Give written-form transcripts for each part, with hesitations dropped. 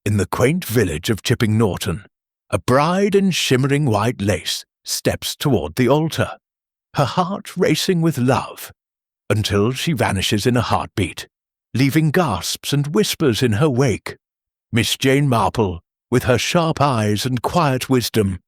In the quaint village of Chipping Norton, a bride in shimmering white lace steps toward the altar, her heart racing with love, until she vanishes in a heartbeat, leaving gasps and whispers in her wake. Miss Jane Marple, with her sharp eyes and quiet wisdom,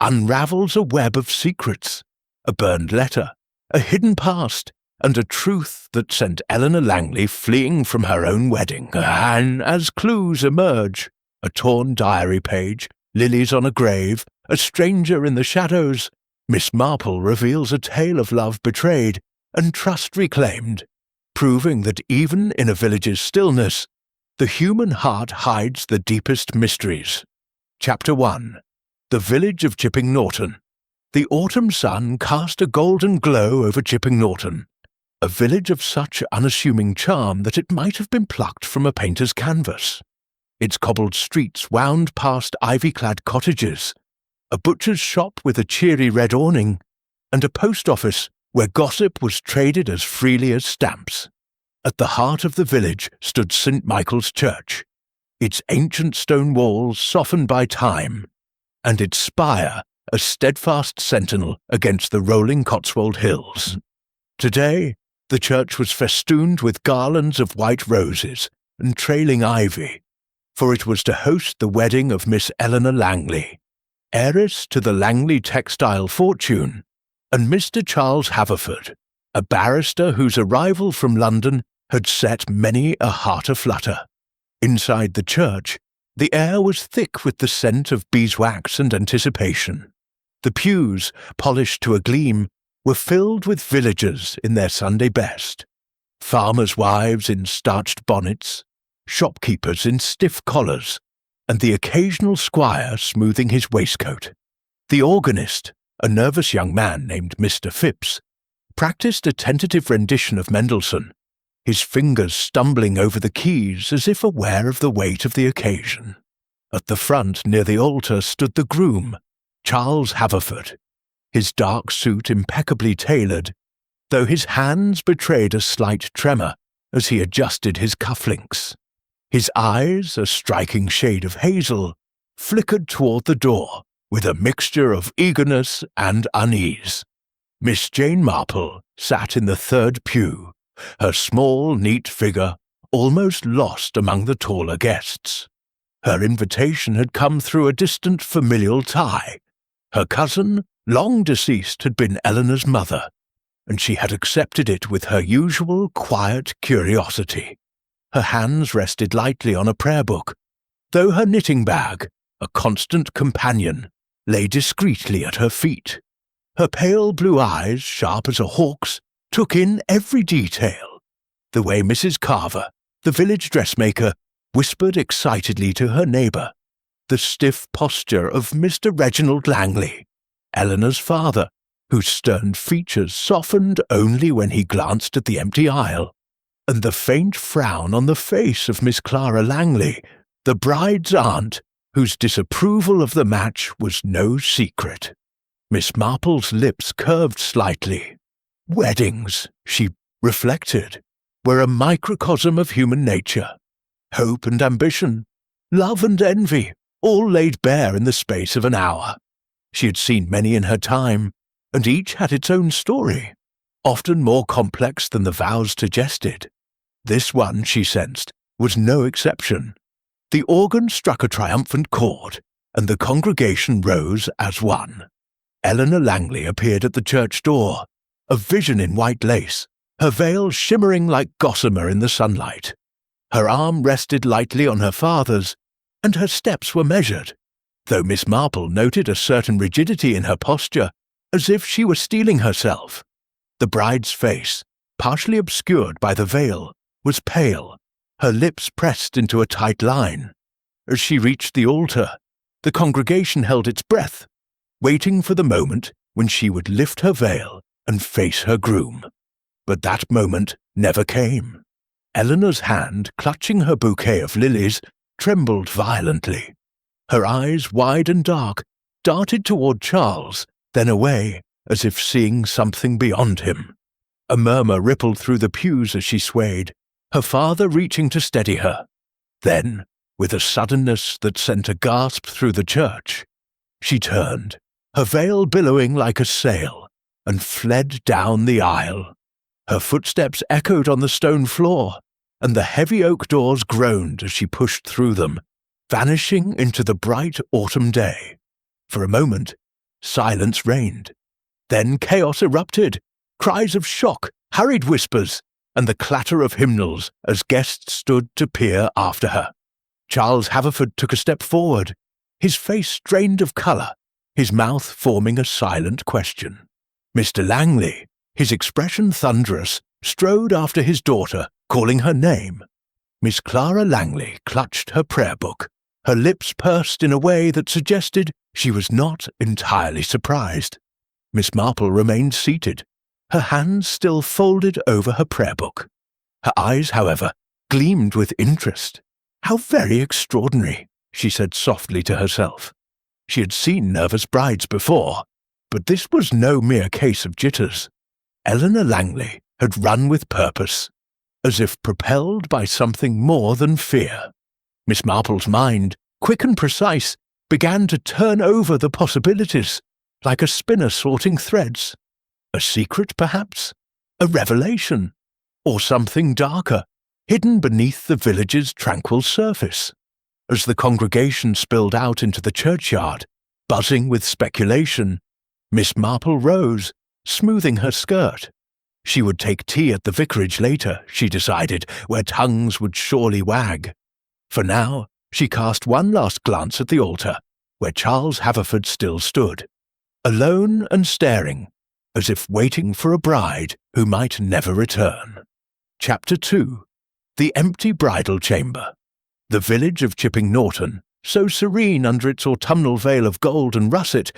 unravels a web of secrets, a burned letter, a hidden past, and a truth that sent Eleanor Langley fleeing from her own wedding. And as clues emerge, a torn diary page, lilies on a grave, a stranger in the shadows, Miss Marple reveals a tale of love betrayed and trust reclaimed, proving that even in a village's stillness, the human heart hides the deepest mysteries. Chapter 1. The Village of Chipping Norton. The autumn sun cast a golden glow over Chipping Norton, a village of such unassuming charm that it might have been plucked from a painter's canvas. Its cobbled streets wound past ivy-clad cottages, a butcher's shop with a cheery red awning, and a post office where gossip was traded as freely as stamps. At the heart of the village stood St. Michael's Church, its ancient stone walls softened by time, and its spire a steadfast sentinel against the rolling Cotswold hills. Today, the church was festooned with garlands of white roses and trailing ivy, for it was to host the wedding of Miss Eleanor Langley, heiress to the Langley textile fortune, and Mr. Charles Haverford, a barrister whose arrival from London had set many a heart aflutter. Inside the church, the air was thick with the scent of beeswax and anticipation. The pews, polished to a gleam, were filled with villagers in their Sunday best, farmers' wives in starched bonnets, shopkeepers in stiff collars, and the occasional squire smoothing his waistcoat. The organist, a nervous young man named Mr. Phipps, practiced a tentative rendition of Mendelssohn, his fingers stumbling over the keys as if aware of the weight of the occasion. At the front near the altar stood the groom, Charles Haverford, his dark suit impeccably tailored, though his hands betrayed a slight tremor as he adjusted his cufflinks. His eyes, a striking shade of hazel, flickered toward the door with a mixture of eagerness and unease. Miss Jane Marple sat in the third pew, her small, neat figure almost lost among the taller guests. Her invitation had come through a distant familial tie. Her cousin, long deceased, had been Eleanor's mother, and she had accepted it with her usual quiet curiosity. Her hands rested lightly on a prayer book, though her knitting bag, a constant companion, lay discreetly at her feet. Her pale blue eyes, sharp as a hawk's, took in every detail. The way Mrs. Carver, the village dressmaker, whispered excitedly to her neighbour, the stiff posture of Mr. Reginald Langley, Eleanor's father, whose stern features softened only when he glanced at the empty aisle, and the faint frown on the face of Miss Clara Langley, the bride's aunt, whose disapproval of the match was no secret. Miss Marple's lips curved slightly. Weddings, she reflected, were a microcosm of human nature. Hope and ambition, love and envy, all laid bare in the space of an hour. She had seen many in her time, and each had its own story, often more complex than the vows suggested. This one, she sensed, was no exception. The organ struck a triumphant chord, and the congregation rose as one. Eleanor Langley appeared at the church door, a vision in white lace, her veil shimmering like gossamer in the sunlight. Her arm rested lightly on her father's, and her steps were measured, though Miss Marple noted a certain rigidity in her posture, as if she were steeling herself. The bride's face, partially obscured by the veil, was pale, her lips pressed into a tight line. As she reached the altar, the congregation held its breath, waiting for the moment when she would lift her veil and face her groom. But that moment never came. Eleanor's hand, clutching her bouquet of lilies, trembled violently. Her eyes, wide and dark, darted toward Charles, then away, as if seeing something beyond him. A murmur rippled through the pews as she swayed, her father reaching to steady her. Then, with a suddenness that sent a gasp through the church. She turned, her veil billowing like a sail, and fled down the aisle. Her footsteps echoed on the stone floor, and the heavy oak doors groaned as she pushed through them, vanishing into the bright autumn day. For a moment, silence reigned. Then chaos erupted, cries of shock, hurried whispers, and the clatter of hymnals as guests stood to peer after her. Charles Haverford took a step forward, his face strained of colour, his mouth forming a silent question. Mr. Langley, his expression thunderous, strode after his daughter, calling her name. Miss Clara Langley clutched her prayer book, her lips pursed in a way that suggested she was not entirely surprised. Miss Marple remained seated, her hands still folded over her prayer book. Her eyes, however, gleamed with interest. "How very extraordinary," she said softly to herself. She had seen nervous brides before, but this was no mere case of jitters. Eleanor Langley had run with purpose, as if propelled by something more than fear. Miss Marple's mind, quick and precise, began to turn over the possibilities, like a spinner sorting threads. A secret, perhaps? A revelation? Or something darker, hidden beneath the village's tranquil surface? As the congregation spilled out into the churchyard, buzzing with speculation, Miss Marple rose, smoothing her skirt. She would take tea at the vicarage later, she decided, where tongues would surely wag. For now, she cast one last glance at the altar, where Charles Haverford still stood, alone and staring, as if waiting for a bride who might never return. Chapter 2. The Empty Bridal Chamber. The village of Chipping Norton, so serene under its autumnal veil of gold and russet,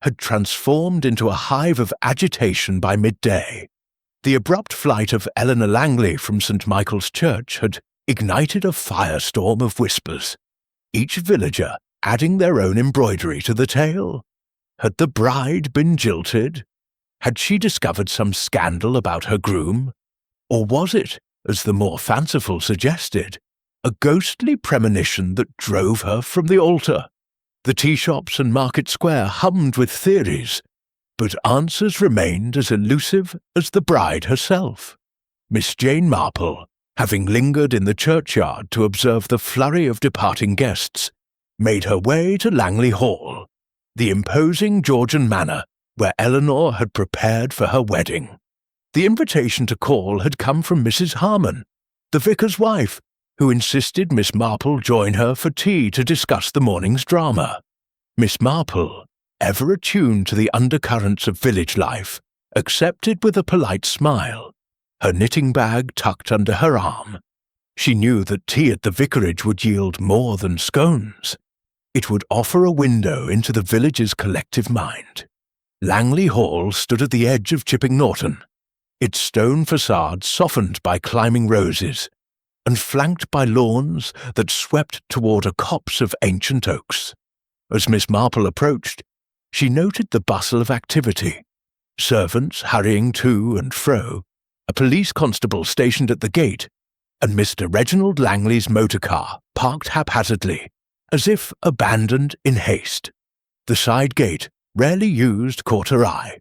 had transformed into a hive of agitation by midday. The abrupt flight of Eleanor Langley from St. Michael's Church had ignited a firestorm of whispers, each villager adding their own embroidery to the tale. Had the bride been jilted? Had she discovered some scandal about her groom? Or was it, as the more fanciful suggested, a ghostly premonition that drove her from the altar? The tea-shops and market square hummed with theories, but answers remained as elusive as the bride herself. Miss Jane Marple, having lingered in the churchyard to observe the flurry of departing guests, made her way to Langley Hall, the imposing Georgian manor where Eleanor had prepared for her wedding. The invitation to call had come from Mrs. Harmon, the vicar's wife, who insisted Miss Marple join her for tea to discuss the morning's drama. Miss Marple, ever attuned to the undercurrents of village life, accepted with a polite smile, her knitting bag tucked under her arm. She knew that tea at the vicarage would yield more than scones. It would offer a window into the village's collective mind. Langley Hall stood at the edge of Chipping Norton, its stone facade softened by climbing roses, and flanked by lawns that swept toward a copse of ancient oaks. As Miss Marple approached, she noted the bustle of activity, servants hurrying to and fro, a police constable stationed at the gate, and Mr. Reginald Langley's motor car parked haphazardly, as if abandoned in haste. The side gate, rarely used, caught her eye.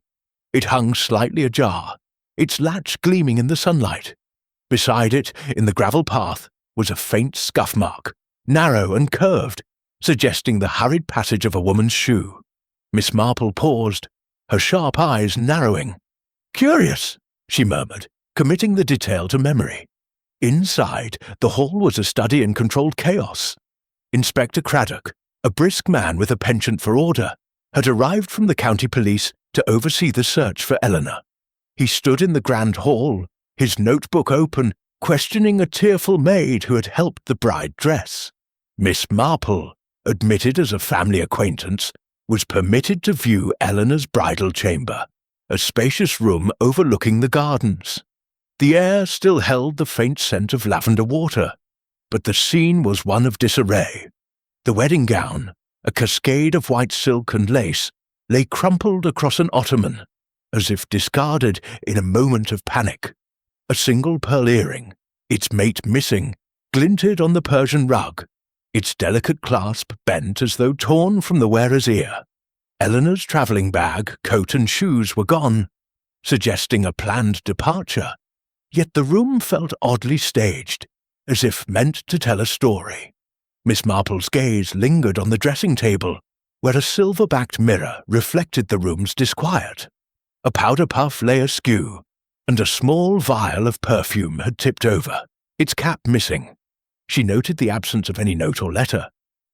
It hung slightly ajar, its latch gleaming in the sunlight. Beside it, in the gravel path, was a faint scuff mark, narrow and curved, suggesting the hurried passage of a woman's shoe. Miss Marple paused, her sharp eyes narrowing. "Curious," she murmured, committing the detail to memory. Inside, the hall was a study in controlled chaos. Inspector Craddock, a brisk man with a penchant for order, had arrived from the county police to oversee the search for Eleanor. He stood in the grand hall, his notebook open, questioning a tearful maid who had helped the bride dress. Miss Marple, admitted as a family acquaintance, was permitted to view Eleanor's bridal chamber, a spacious room overlooking the gardens. The air still held the faint scent of lavender water, but the scene was one of disarray. The wedding gown, a cascade of white silk and lace, lay crumpled across an ottoman, as if discarded in a moment of panic. A single pearl earring, its mate missing, glinted on the Persian rug, its delicate clasp bent as though torn from the wearer's ear. Eleanor's travelling bag, coat and shoes were gone, suggesting a planned departure, yet the room felt oddly staged, as if meant to tell a story. Miss Marple's gaze lingered on the dressing table, where a silver-backed mirror reflected the room's disquiet. A powder puff lay askew, and a small vial of perfume had tipped over, its cap missing. She noted the absence of any note or letter,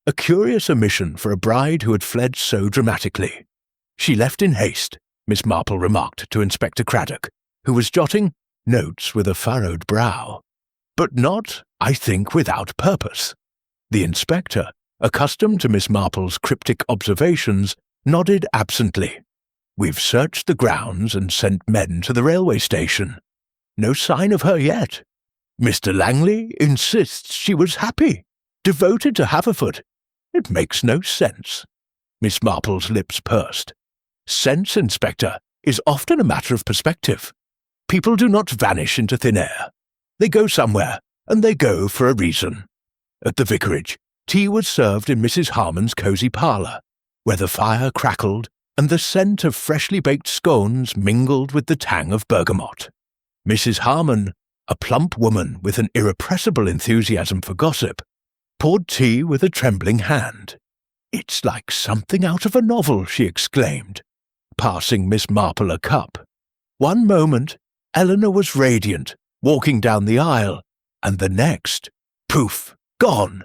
a curious omission for a bride who had fled so dramatically. She left in haste, Miss Marple remarked to Inspector Craddock, who was jotting notes with a furrowed brow. But not, I think, without purpose. The inspector, accustomed to Miss Marple's cryptic observations, nodded absently. We've searched the grounds and sent men to the railway station. No sign of her yet. Mr. Langley insists she was happy, devoted to Haverford. It makes no sense. Miss Marple's lips pursed. Sense, Inspector, is often a matter of perspective. People do not vanish into thin air. They go somewhere, and they go for a reason. At the vicarage, tea was served in Mrs. Harmon's cosy parlour, where the fire crackled and the scent of freshly baked scones mingled with the tang of bergamot. Mrs. Harmon, a plump woman with an irrepressible enthusiasm for gossip, poured tea with a trembling hand. "It's like something out of a novel," she exclaimed, passing Miss Marple a cup. One moment, Eleanor was radiant, walking down the aisle, and the next, poof, gone.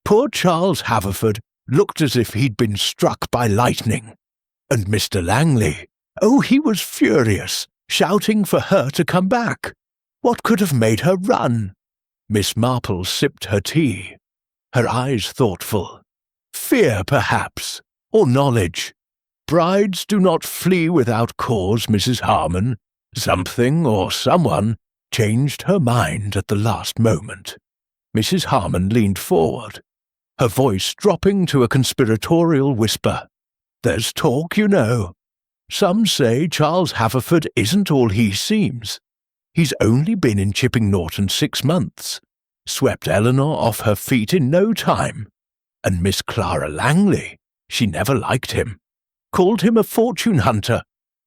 Poor Charles Haverford looked as if he'd been struck by lightning. And Mr. Langley, oh, he was furious, shouting for her to come back. What could have made her run? Miss Marple sipped her tea, her eyes thoughtful. Fear, perhaps, or knowledge. Brides do not flee without cause, Mrs. Harmon. Something or someone changed her mind at the last moment. Mrs. Harmon leaned forward, her voice dropping to a conspiratorial whisper. There's talk, you know. Some say Charles Haverford isn't all he seems. He's only been in Chipping Norton 6 months, swept Eleanor off her feet in no time, and Miss Clara Langley, she never liked him, called him a fortune hunter,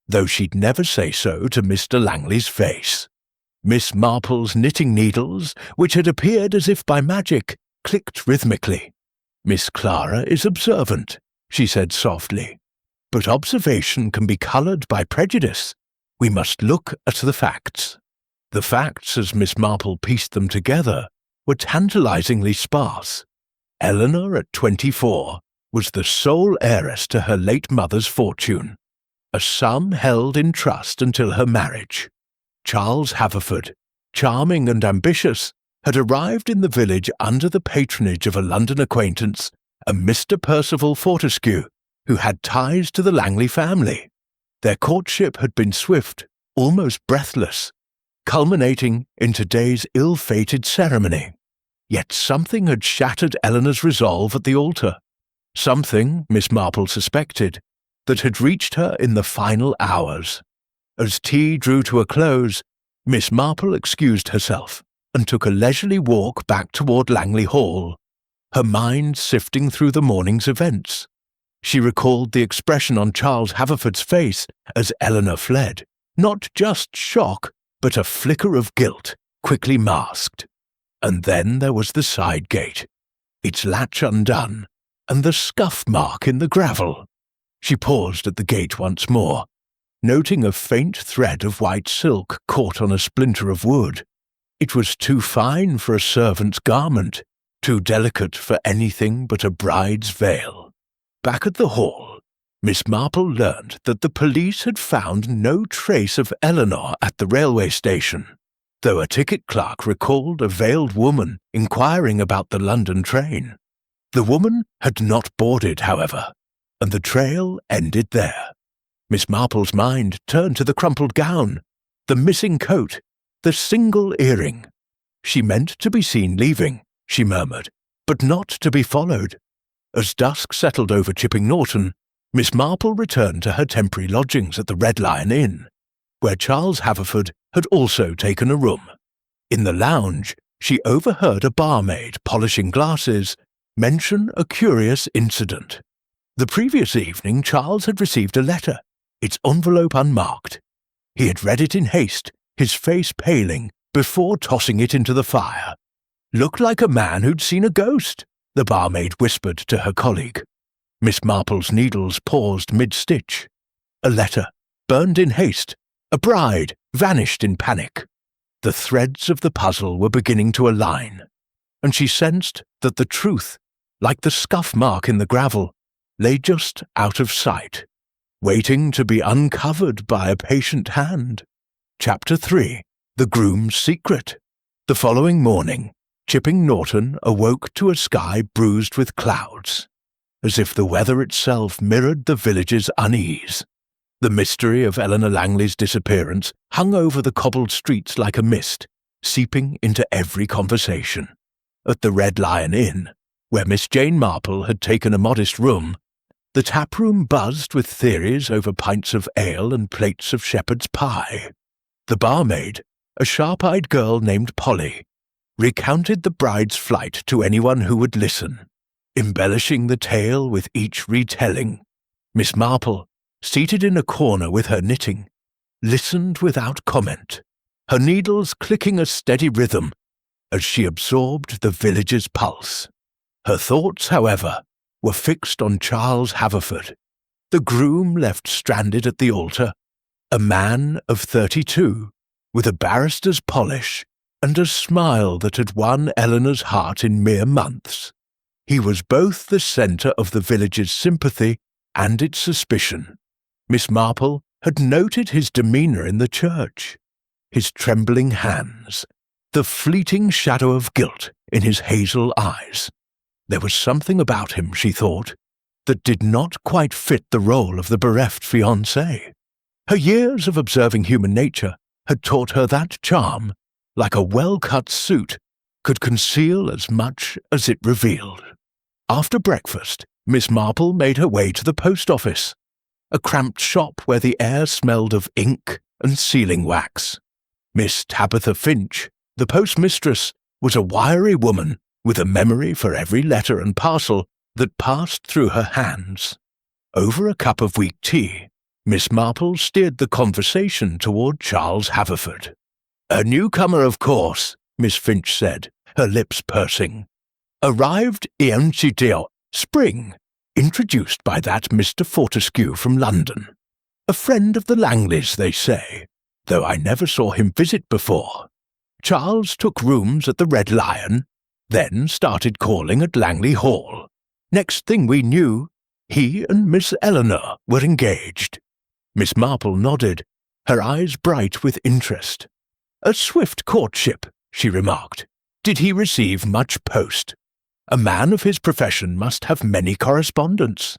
though she'd never say so to Mr. Langley's face. Miss Marple's knitting needles, which had appeared as if by magic, clicked rhythmically. Miss Clara is observant, she said softly, but observation can be coloured by prejudice. We must look at the facts. The facts, as Miss Marple pieced them together, were tantalizingly sparse. Eleanor, at 24, was the sole heiress to her late mother's fortune, a sum held in trust until her marriage. Charles Haverford, charming and ambitious, had arrived in the village under the patronage of a London acquaintance, a Mr. Percival Fortescue, who had ties to the Langley family. Their courtship had been swift, almost breathless, culminating in today's ill-fated ceremony. Yet something had shattered Eleanor's resolve at the altar. Something, Miss Marple suspected, that had reached her in the final hours. As tea drew to a close, Miss Marple excused herself and took a leisurely walk back toward Langley Hall, her mind sifting through the morning's events. She recalled the expression on Charles Haverford's face as Eleanor fled, not just shock, but a flicker of guilt, quickly masked. And then there was the side gate, its latch undone, and the scuff mark in the gravel. She paused at the gate once more, noting a faint thread of white silk caught on a splinter of wood. It was too fine for a servant's garment, too delicate for anything but a bride's veil. Back at the hall, Miss Marple learned that the police had found no trace of Eleanor at the railway station, though a ticket clerk recalled a veiled woman inquiring about the London train. The woman had not boarded, however, and the trail ended there. Miss Marple's mind turned to the crumpled gown, the missing coat, the single earring. She meant to be seen leaving, she murmured, but not to be followed. As dusk settled over Chipping Norton, Miss Marple returned to her temporary lodgings at the Red Lion Inn, where Charles Haverford had also taken a room. In the lounge, she overheard a barmaid polishing glasses mention a curious incident. The previous evening Charles had received a letter, its envelope unmarked. He had read it in haste, his face paling, before tossing it into the fire. "Looked like a man who'd seen a ghost," the barmaid whispered to her colleague. Miss Marple's needles paused mid-stitch. A letter, burned in haste, a bride, vanished in panic. The threads of the puzzle were beginning to align, and she sensed that the truth, like the scuff mark in the gravel, lay just out of sight, waiting to be uncovered by a patient hand. Chapter 3. The Groom's Secret. The following morning, Chipping Norton awoke to a sky bruised with clouds, as if the weather itself mirrored the village's unease. The mystery of Eleanor Langley's disappearance hung over the cobbled streets like a mist, seeping into every conversation. At the Red Lion Inn, where Miss Jane Marple had taken a modest room, the taproom buzzed with theories over pints of ale and plates of shepherd's pie. The barmaid, a sharp-eyed girl named Polly, recounted the bride's flight to anyone who would listen, embellishing the tale with each retelling. Miss Marple, seated in a corner with her knitting, listened without comment, her needles clicking a steady rhythm as she absorbed the village's pulse. Her thoughts, however, were fixed on Charles Haverford, the groom left stranded at the altar, a man of 32, with a barrister's polish and a smile that had won Eleanor's heart in mere months. He was both the centre of the village's sympathy and its suspicion. Miss Marple had noted his demeanour in the church, his trembling hands, the fleeting shadow of guilt in his hazel eyes. There was something about him, she thought, that did not quite fit the role of the bereft fiancé. Her years of observing human nature had taught her that charm, like a well-cut suit, could conceal as much as it revealed. After breakfast, Miss Marple made her way to the post office, a cramped shop where the air smelled of ink and sealing wax. Miss Tabitha Finch, the postmistress, was a wiry woman with a memory for every letter and parcel that passed through her hands. Over a cup of weak tea, Miss Marple steered the conversation toward Charles Haverford. "A newcomer, of course," Miss Finch said, her lips pursing. "Arrived in spring, introduced by that Mr. Fortescue from London. A friend of the Langleys, they say, though I never saw him visit before. Charles took rooms at the Red Lion, then started calling at Langley Hall. Next thing we knew, he and Miss Eleanor were engaged." Miss Marple nodded, her eyes bright with interest. "A swift courtship," she remarked. "Did he receive much post? A man of his profession must have many correspondents."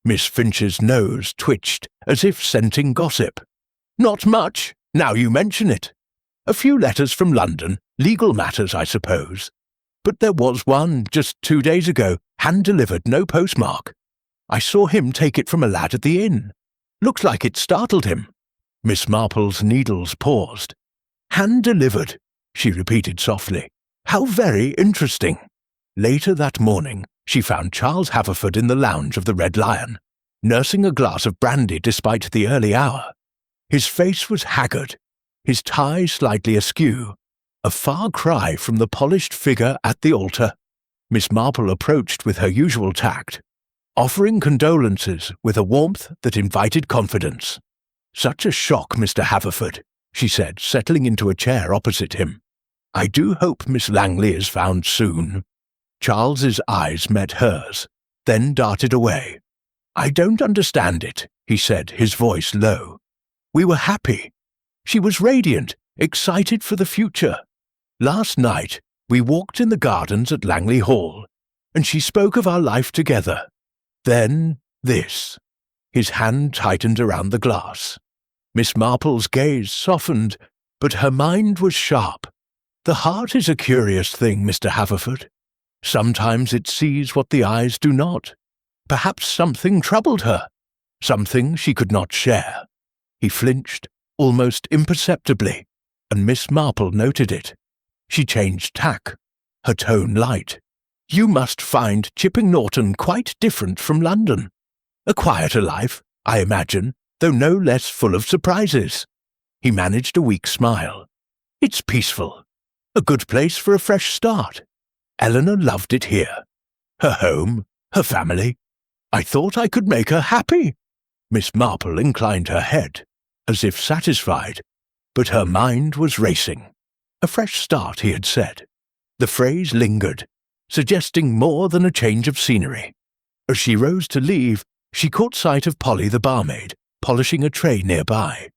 Miss Finch's nose twitched as if scenting gossip. "Not much, now you mention it. A few letters from London, legal matters, I suppose. But there was one just 2 days ago, hand-delivered, no postmark. I saw him take it from a lad at the inn. Looks like it startled him." Miss Marple's needles paused. "Hand-delivered," she repeated softly. "How very interesting." Later that morning, she found Charles Haverford in the lounge of the Red Lion, nursing a glass of brandy despite the early hour. His face was haggard, his tie slightly askew, a far cry from the polished figure at the altar. Miss Marple approached with her usual tact, offering condolences with a warmth that invited confidence. "Such a shock, Mr. Haverford," she said, settling into a chair opposite him. "I do hope Miss Langley is found soon." Charles's eyes met hers, then darted away. "I don't understand it," he said, his voice low. "We were happy. She was radiant, excited for the future. Last night, we walked in the gardens at Langley Hall, and she spoke of our life together. Then this." His hand tightened around the glass. Miss Marple's gaze softened, but her mind was sharp. "The heart is a curious thing, Mr. Haverford. Sometimes it sees what the eyes do not. Perhaps something troubled her, something she could not share." He flinched, almost imperceptibly, and Miss Marple noted it. She changed tack, her tone light. You must find Chipping Norton quite different from London. A quieter life, I imagine, though no less full of surprises." He managed a weak smile. "It's peaceful. A good place for a fresh start. Eleanor loved it here. Her home, her family. I thought I could make her happy." Miss Marple inclined her head, as if satisfied, but her mind was racing. A fresh start, he had said. The phrase lingered, suggesting more than a change of scenery. As she rose to leave, she caught sight of Polly the barmaid, polishing a tray nearby.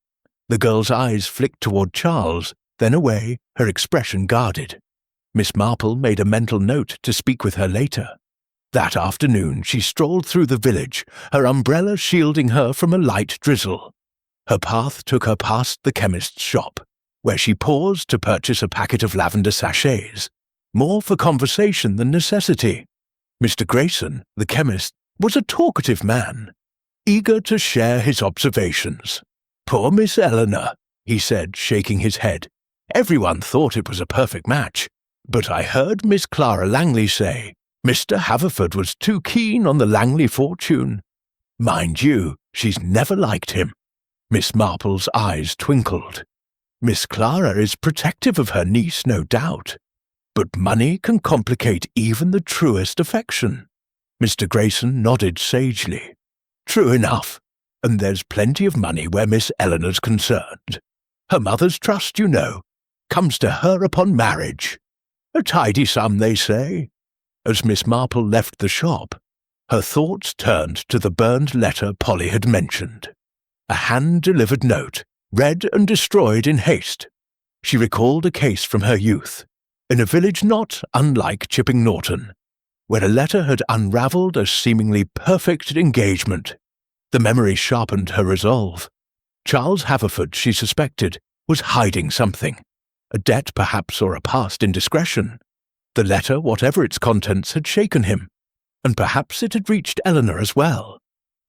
The girl's eyes flicked toward Charles, then away, her expression guarded. Miss Marple made a mental note to speak with her later. That afternoon she strolled through the village, her umbrella shielding her from a light drizzle. Her path took her past the chemist's shop, where she paused to purchase a packet of lavender sachets, more for conversation than necessity. Mr. Grayson, the chemist, was a talkative man, eager to share his observations. "Poor Miss Eleanor," he said, shaking his head. "Everyone thought it was a perfect match, but I heard Miss Clara Langley say Mr. Haverford was too keen on the Langley fortune. Mind you, she's never liked him." Miss Marple's eyes twinkled. "Miss Clara is protective of her niece, no doubt, but money can complicate even the truest affection." Mr. Grayson nodded sagely. "True enough, and there's plenty of money where Miss Eleanor's concerned. Her mother's trust, you know, comes to her upon marriage. A tidy sum, they say." As Miss Marple left the shop, her thoughts turned to the burned letter Polly had mentioned. A hand-delivered note, read and destroyed in haste. She recalled a case from her youth, in a village not unlike Chipping Norton, where a letter had unravelled a seemingly perfect engagement. The memory sharpened her resolve. Charles Haverford, she suspected, was hiding something. A debt perhaps, or a past indiscretion. The letter, whatever its contents, had shaken him, and perhaps it had reached Eleanor as well.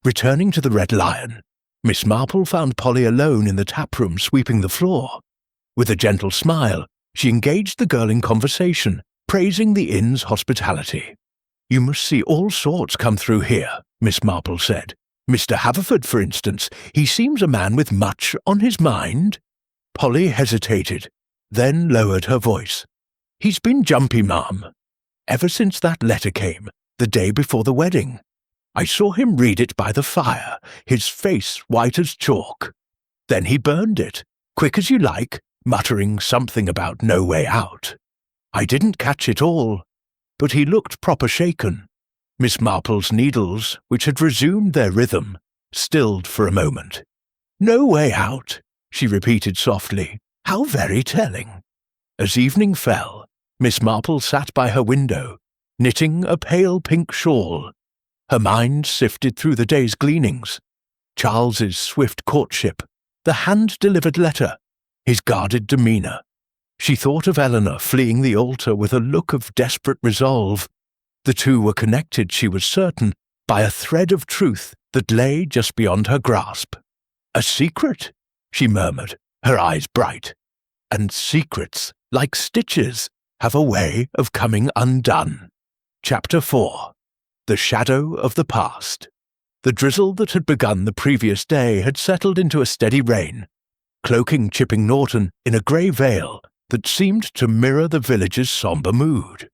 Returning to the Red Lion, Miss Marple found Polly alone in the tap-room sweeping the floor. With a gentle smile, she engaged the girl in conversation, praising the inn's hospitality. "You must see all sorts come through here," Miss Marple said. "Mr. Haverford, for instance, he seems a man with much on his mind." Polly hesitated, then lowered her voice. "He's been jumpy, ma'am, ever since that letter came, the day before the wedding. I saw him read it by the fire, his face white as chalk. Then he burned it, quick as you like, muttering something about no way out. I didn't catch it all, but he looked proper shaken." Miss Marple's needles, which had resumed their rhythm, stilled for a moment. "No way out," she repeated softly. "How very telling." As evening fell, Miss Marple sat by her window, knitting a pale pink shawl. Her mind sifted through the day's gleanings. Charles's swift courtship, the hand-delivered letter, his guarded demeanour. She thought of Eleanor fleeing the altar with a look of desperate resolve. The two were connected, she was certain, by a thread of truth that lay just beyond her grasp. "A secret?" she murmured, her eyes bright. "And secrets, like stitches, have a way of coming undone." Chapter 4. The Shadow of the Past. The drizzle that had begun the previous day had settled into a steady rain, cloaking Chipping Norton in a grey veil that seemed to mirror the village's sombre mood.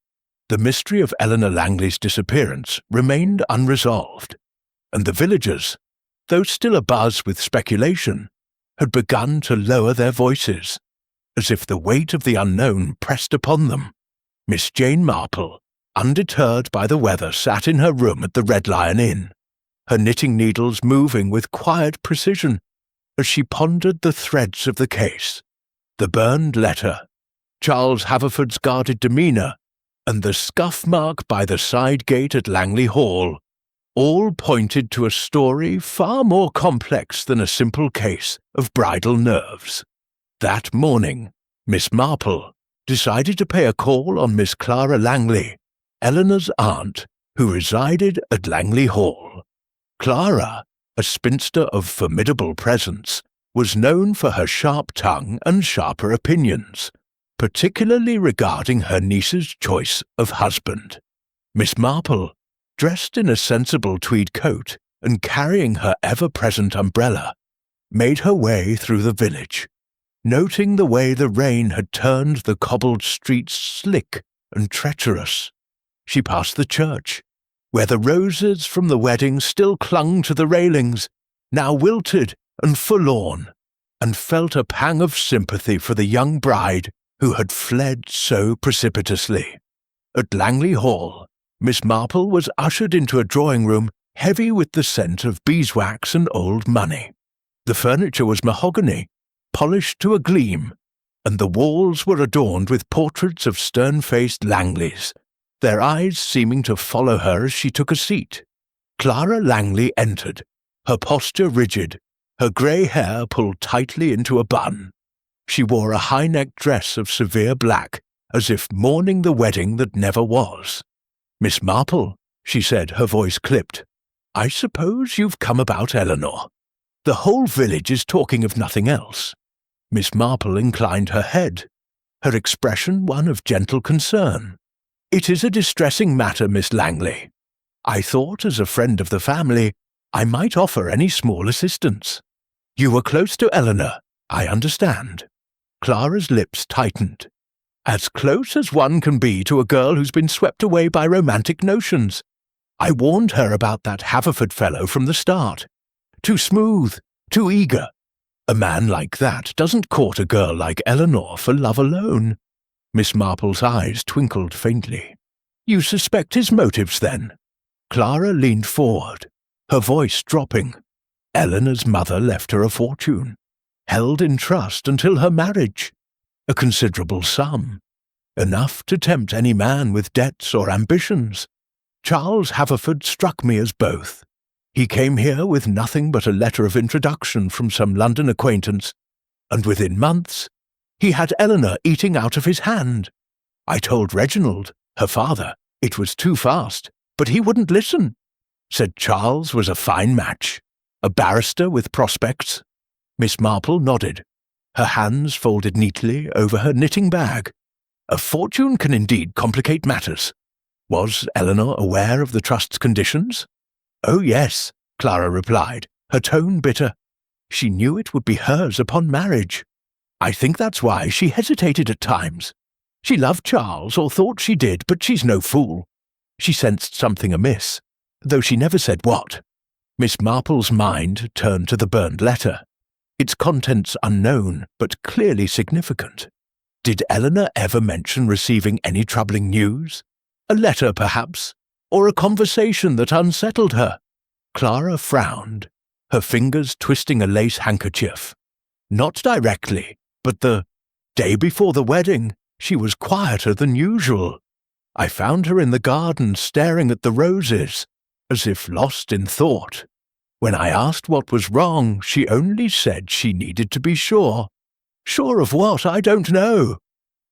The mystery of Eleanor Langley's disappearance remained unresolved, and the villagers, though still abuzz with speculation, had begun to lower their voices, as if the weight of the unknown pressed upon them. Miss Jane Marple, undeterred by the weather, sat in her room at the Red Lion Inn, her knitting needles moving with quiet precision as she pondered the threads of the case, the burned letter, Charles Haverford's guarded demeanour, and the scuff mark by the side gate at Langley Hall. All pointed to a story far more complex than a simple case of bridal nerves. That morning, Miss Marple decided to pay a call on Miss Clara Langley, Eleanor's aunt, who resided at Langley Hall. Clara, a spinster of formidable presence, was known for her sharp tongue and sharper opinions, particularly regarding her niece's choice of husband. Miss Marple, dressed in a sensible tweed coat and carrying her ever-present umbrella, made her way through the village, noting the way the rain had turned the cobbled streets slick and treacherous. She passed the church, where the roses from the wedding still clung to the railings, now wilted and forlorn, and felt a pang of sympathy for the young bride who had fled so precipitously. At Langley Hall, Miss Marple was ushered into a drawing-room heavy with the scent of beeswax and old money. The furniture was mahogany, polished to a gleam, and the walls were adorned with portraits of stern-faced Langleys, their eyes seeming to follow her as she took a seat. Clara Langley entered, her posture rigid, her grey hair pulled tightly into a bun. She wore a high-necked dress of severe black, as if mourning the wedding that never was. "Miss Marple," she said, her voice clipped, "I suppose you've come about Eleanor. The whole village is talking of nothing else." Miss Marple inclined her head, her expression one of gentle concern. "It is a distressing matter, Miss Langley. I thought, as a friend of the family, I might offer any small assistance. You were close to Eleanor, I understand." Clara's lips tightened. "As close as one can be to a girl who's been swept away by romantic notions. I warned her about that Haverford fellow from the start. Too smooth, too eager. A man like that doesn't court a girl like Eleanor for love alone." Miss Marple's eyes twinkled faintly. "You suspect his motives, then?" Clara leaned forward, her voice dropping. Eleanor's mother left her a fortune, held in trust until her marriage. A considerable sum, enough to tempt any man with debts or ambitions. Charles Haverford struck me as both. He came here with nothing but a letter of introduction from some London acquaintance, and within months he had Eleanor eating out of his hand. I told Reginald, her father, it was too fast, but he wouldn't listen. Said Charles was a fine match, a barrister with prospects. Miss Marple nodded, her hands folded neatly over her knitting bag. A fortune can indeed complicate matters. Was Eleanor aware of the trust's conditions? "Oh, yes," Clara replied, her tone bitter. "She knew it would be hers upon marriage. I think that's why she hesitated at times. She loved Charles, or thought she did, but she's no fool. She sensed something amiss, though she never said what." Miss Marple's mind turned to the burned letter, its contents unknown, but clearly significant. Did Eleanor ever mention receiving any troubling news? A letter, perhaps, or a conversation that unsettled her? Clara frowned, her fingers twisting a lace handkerchief. Not directly, but the day before the wedding, she was quieter than usual. I found her in the garden staring at the roses, as if lost in thought. When I asked what was wrong, she only said she needed to be sure. Sure of what, I don't know.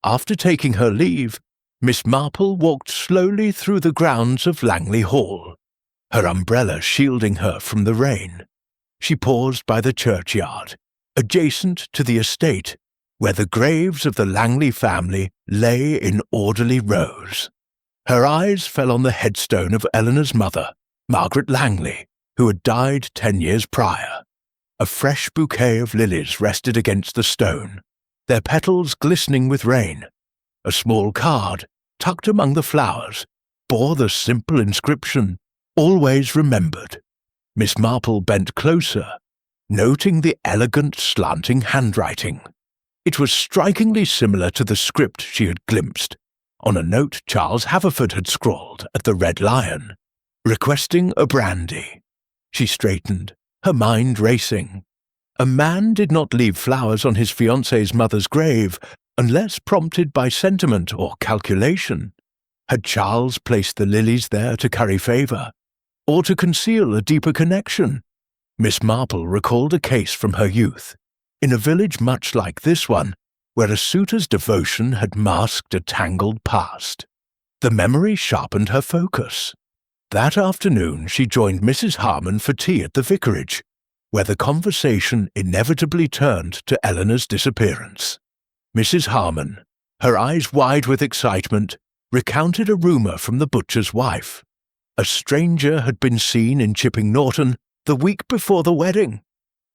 After taking her leave, Miss Marple walked slowly through the grounds of Langley Hall, her umbrella shielding her from the rain. She paused by the churchyard, adjacent to the estate, where the graves of the Langley family lay in orderly rows. Her eyes fell on the headstone of Eleanor's mother, Margaret Langley, who had died 10 years prior. A fresh bouquet of lilies rested against the stone, their petals glistening with rain. A small card, tucked among the flowers, bore the simple inscription, "Always remembered." Miss Marple bent closer, noting the elegant slanting handwriting. It was strikingly similar to the script she had glimpsed on a note Charles Haverford had scrawled at the Red Lion, requesting a brandy. She straightened, her mind racing. A man did not leave flowers on his fiancée's mother's grave unless prompted by sentiment or calculation. Had Charles placed the lilies there to curry favour, or to conceal a deeper connection? Miss Marple recalled a case from her youth, in a village much like this one, where a suitor's devotion had masked a tangled past. The memory sharpened her focus. That afternoon she joined Mrs. Harmon for tea at the vicarage, where the conversation inevitably turned to Eleanor's disappearance. Mrs. Harmon, her eyes wide with excitement, recounted a rumour from the butcher's wife. A stranger had been seen in Chipping Norton the week before the wedding.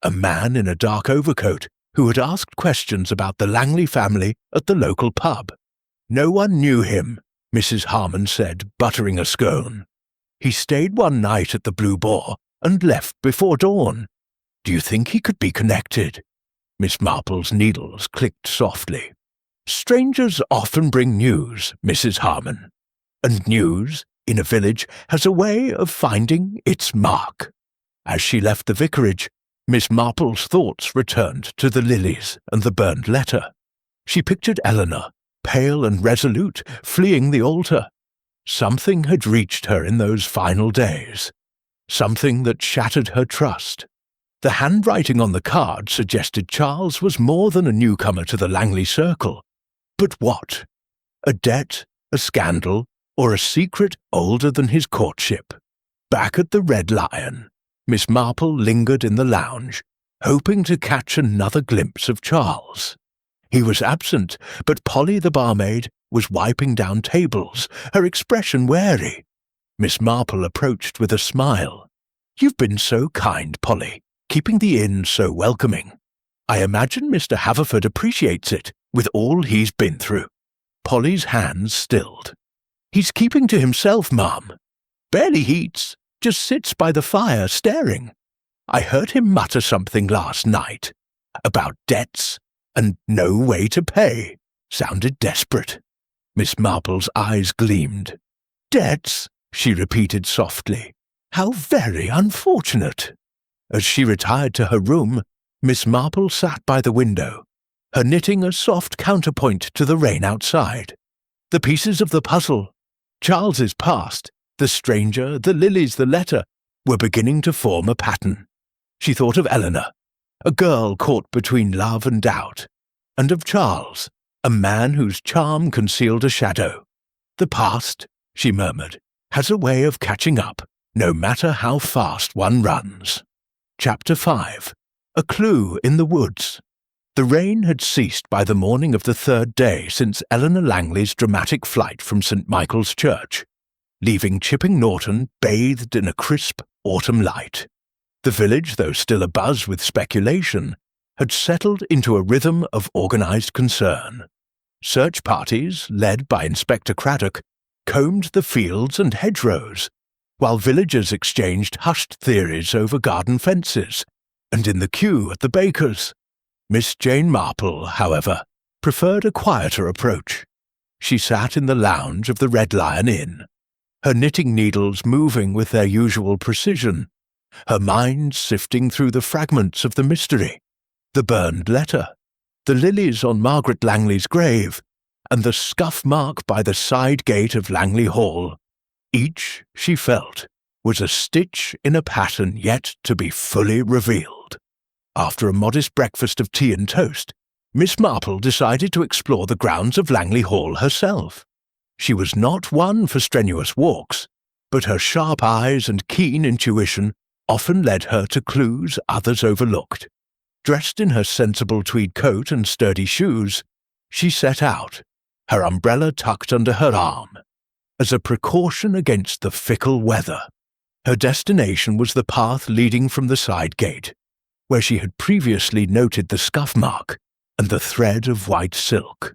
A man in a dark overcoat who had asked questions about the Langley family at the local pub. No one knew him, Mrs. Harmon said, buttering a scone. He stayed one night at the Blue Boar and left before dawn. Do you think he could be connected? Miss Marple's needles clicked softly. Strangers often bring news, Mrs. Harmon. And news, in a village, has a way of finding its mark. As she left the vicarage, Miss Marple's thoughts returned to the lilies and the burned letter. She pictured Eleanor, pale and resolute, fleeing the altar. Something had reached her in those final days. Something that shattered her trust. The handwriting on the card suggested Charles was more than a newcomer to the Langley circle. But what? A debt, a scandal, or a secret older than his courtship? Back at the Red Lion, Miss Marple lingered in the lounge, hoping to catch another glimpse of Charles. He was absent, but Polly the barmaid was wiping down tables, her expression wary. Miss Marple approached with a smile. "You've been so kind, Polly, keeping the inn so welcoming. I imagine Mr. Haverford appreciates it, with all he's been through." Polly's hands stilled. "He's keeping to himself, ma'am. Barely eats, just sits by the fire staring. I heard him mutter something last night about debts and no way to pay. Sounded desperate." Miss Marple's eyes gleamed. "Debts?" she repeated softly. "How very unfortunate." As she retired to her room, Miss Marple sat by the window, her knitting a soft counterpoint to the rain outside. The pieces of the puzzle, Charles's past, the stranger, the lilies, the letter, were beginning to form a pattern. She thought of Eleanor, a girl caught between love and doubt, and of Charles, a man whose charm concealed a shadow. "The past," she murmured, "has a way of catching up, no matter how fast one runs." Chapter 5. A Clue in the Woods. The rain had ceased by the morning of the third day since Eleanor Langley's dramatic flight from St. Michael's Church, leaving Chipping Norton bathed in a crisp autumn light. The village, though still abuzz with speculation, had settled into a rhythm of organised concern. Search parties, led by Inspector Craddock, combed the fields and hedgerows, while villagers exchanged hushed theories over garden fences, and in the queue at the baker's. Miss Jane Marple, however, preferred a quieter approach. She sat in the lounge of the Red Lion Inn, her knitting needles moving with their usual precision, her mind sifting through the fragments of the mystery, the burned letter, the lilies on Margaret Langley's grave, and the scuff mark by the side gate of Langley Hall. Each, she felt, was a stitch in a pattern yet to be fully revealed. After a modest breakfast of tea and toast, Miss Marple decided to explore the grounds of Langley Hall herself. She was not one for strenuous walks, but her sharp eyes and keen intuition often led her to clues others overlooked. Dressed in her sensible tweed coat and sturdy shoes, she set out, her umbrella tucked under her arm, as a precaution against the fickle weather. Her destination was the path leading from the side gate, where she had previously noted the scuff mark and the thread of white silk.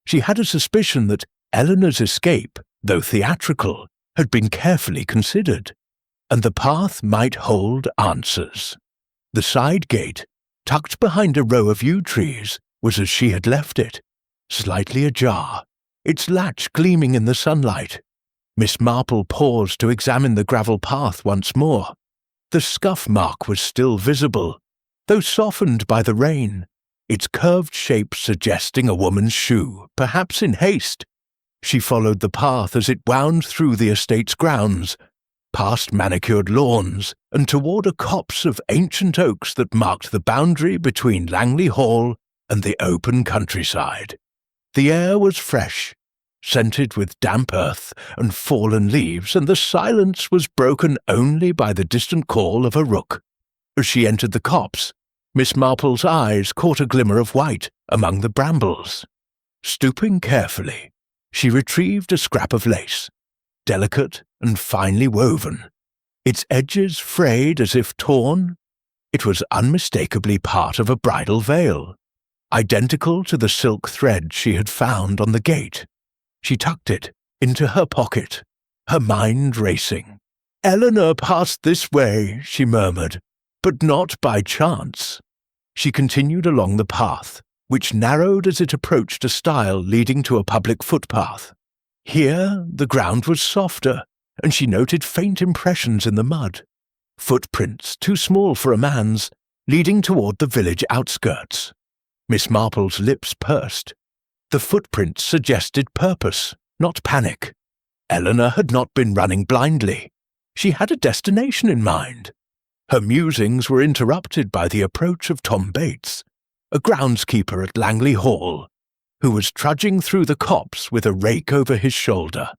She had a suspicion that Eleanor's escape, though theatrical, had been carefully considered, and the path might hold answers. The side gate, tucked behind a row of yew trees, was as she had left it, slightly ajar, its latch gleaming in the sunlight. Miss Marple paused to examine the gravel path once more. The scuff mark was still visible, though softened by the rain, its curved shape suggesting a woman's shoe, perhaps in haste. She followed the path as it wound through the estate's grounds, past manicured lawns, and toward a copse of ancient oaks that marked the boundary between Langley Hall and the open countryside. The air was fresh, scented with damp earth and fallen leaves, and the silence was broken only by the distant call of a rook. As she entered the copse, Miss Marple's eyes caught a glimmer of white among the brambles. Stooping carefully, She retrieved a scrap of lace, delicate and finely woven, its edges frayed as if torn. It was unmistakably part of a bridal veil, identical to the silk thread she had found on the gate. She tucked it into her pocket, her mind racing. "Eleanor passed this way," she murmured, "but not by chance." She continued along the path, which narrowed as it approached a stile leading to a public footpath. Here the ground was softer, and she noted faint impressions in the mud, footprints too small for a man's, leading toward the village outskirts. Miss Marple's lips pursed. The footprints suggested purpose, not panic. Eleanor had not been running blindly. She had a destination in mind. Her musings were interrupted by the approach of Tom Bates, a groundskeeper at Langley Hall, who was trudging through the copse with a rake over his shoulder.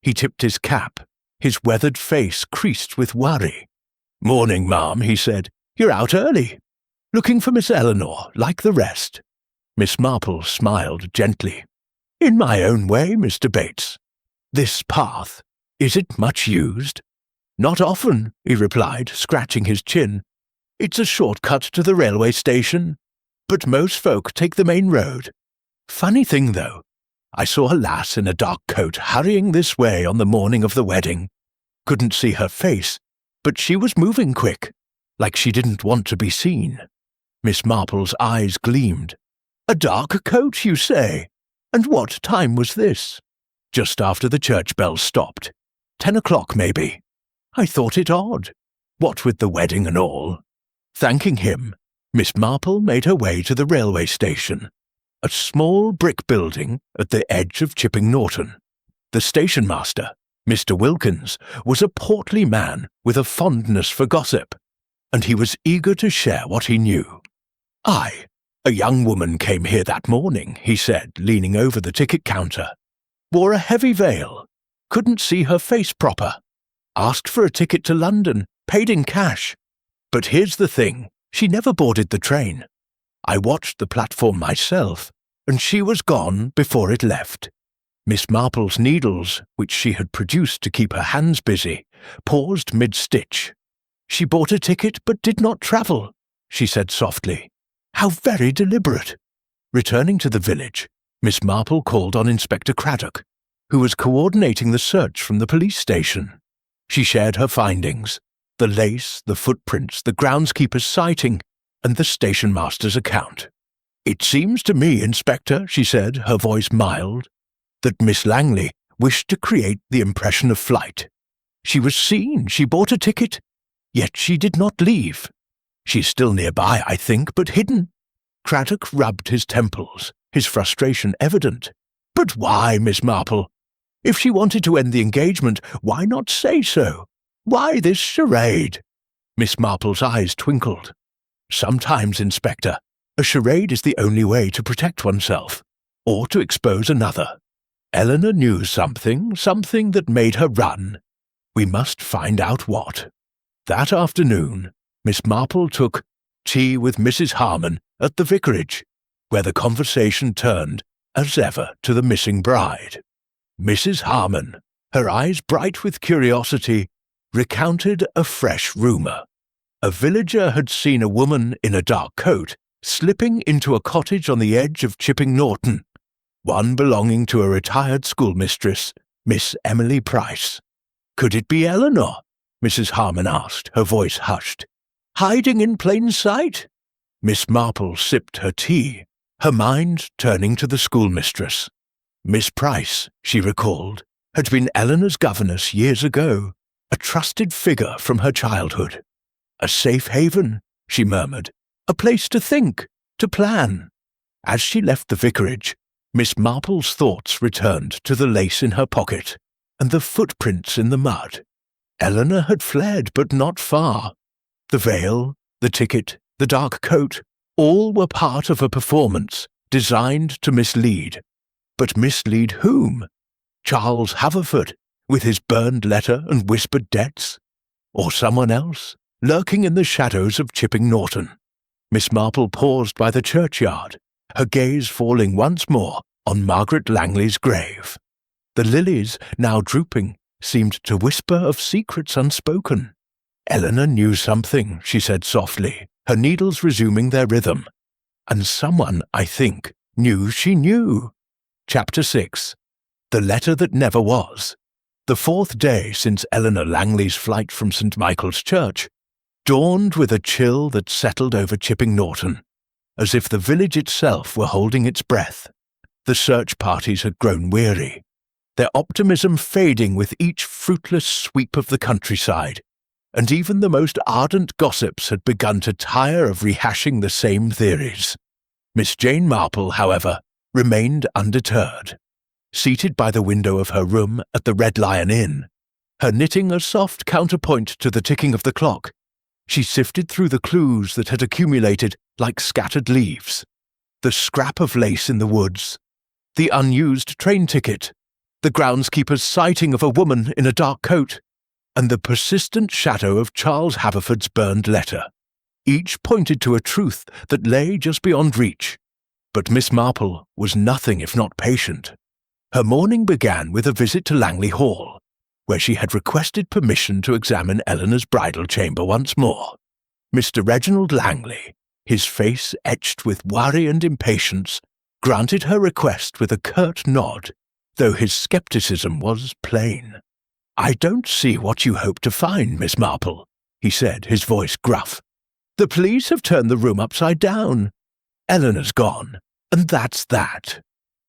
He tipped his cap, his weathered face creased with worry. "Morning, ma'am," he said. "You're out early. Looking for Miss Eleanor, like the rest." Miss Marple smiled gently. "In my own way, Mr. Bates. This path, is it much used?" "Not often," he replied, scratching his chin. "It's a short cut to the railway station, but most folk take the main road. Funny thing, though, I saw a lass in a dark coat hurrying this way on the morning of the wedding. Couldn't see her face, but she was moving quick, like she didn't want to be seen." Miss Marple's eyes gleamed. "A dark coat, you say? And what time was this?" "Just after the church bells stopped. 10 o'clock, maybe. I thought it odd, what with the wedding and all." Thanking him, Miss Marple made her way to the railway station, a small brick building at the edge of Chipping Norton. The station master, Mr. Wilkins, was a portly man with a fondness for gossip, and he was eager to share what he knew. A young woman came here that morning," he said, leaning over the ticket counter. "Wore a heavy veil, couldn't see her face proper. Asked for a ticket to London, paid in cash. But here's the thing, she never boarded the train. I watched the platform myself, and she was gone before it left." Miss Marple's needles, which she had produced to keep her hands busy, paused mid-stitch. "She bought a ticket but did not travel," she said softly. "How very deliberate." Returning to the village, Miss Marple called on Inspector Craddock, who was coordinating the search from the police station. She shared her findings, the lace, the footprints, the groundskeeper's sighting, and the station master's account. "It seems to me, Inspector," she said, her voice mild, "that Miss Langley wished to create the impression of flight. She was seen, she bought a ticket, yet she did not leave. She's still nearby, I think, but hidden." Craddock rubbed his temples, his frustration evident. "But why, Miss Marple? If she wanted to end the engagement, why not say so? Why this charade?" Miss Marple's eyes twinkled. "Sometimes, Inspector, a charade is the only way to protect oneself, or to expose another. Eleanor knew something that made her run. We must find out what." That afternoon, Miss Marple took tea with Mrs. Harmon at the vicarage, where the conversation turned, as ever, to the missing bride. Mrs. Harmon, her eyes bright with curiosity, recounted a fresh rumour. A villager had seen a woman in a dark coat slipping into a cottage on the edge of Chipping Norton, one belonging to a retired schoolmistress, Miss Emily Price. "Could it be Eleanor?" Mrs. Harmon asked, her voice hushed. "Hiding in plain sight?" Miss Marple sipped her tea, her mind turning to the schoolmistress. Miss Price, she recalled, had been Eleanor's governess years ago, a trusted figure from her childhood. "A safe haven," she murmured, "a place to think, to plan." As she left the vicarage, Miss Marple's thoughts returned to the lace in her pocket and the footprints in the mud. Eleanor had fled, but not far. The veil, the ticket, the dark coat, all were part of a performance designed to mislead. But mislead whom? Charles Haverford, with his burned letter and whispered debts? Or someone else, lurking in the shadows of Chipping Norton? Miss Marple paused by the churchyard, her gaze falling once more on Margaret Langley's grave. The lilies, now drooping, seemed to whisper of secrets unspoken. Eleanor knew something, she said softly, her needles resuming their rhythm. And someone, I think, knew she knew. Chapter 6. The Letter That Never Was. The fourth day since Eleanor Langley's flight from St. Michael's Church dawned with a chill that settled over Chipping Norton, as if the village itself were holding its breath. The search parties had grown weary, their optimism fading with each fruitless sweep of the countryside, and even the most ardent gossips had begun to tire of rehashing the same theories. Miss Jane Marple, however, remained undeterred. Seated by the window of her room at the Red Lion Inn, her knitting a soft counterpoint to the ticking of the clock, she sifted through the clues that had accumulated like scattered leaves. The scrap of lace in the woods, the unused train ticket, the groundskeeper's sighting of a woman in a dark coat, and the persistent shadow of Charles Haverford's burned letter. Each pointed to a truth that lay just beyond reach. But Miss Marple was nothing if not patient. Her morning began with a visit to Langley Hall, where she had requested permission to examine Eleanor's bridal chamber once more. Mr. Reginald Langley, his face etched with worry and impatience, granted her request with a curt nod, though his scepticism was plain. "I don't see what you hope to find, Miss Marple," he said, his voice gruff. "The police have turned the room upside down. Eleanor's gone, and that's that."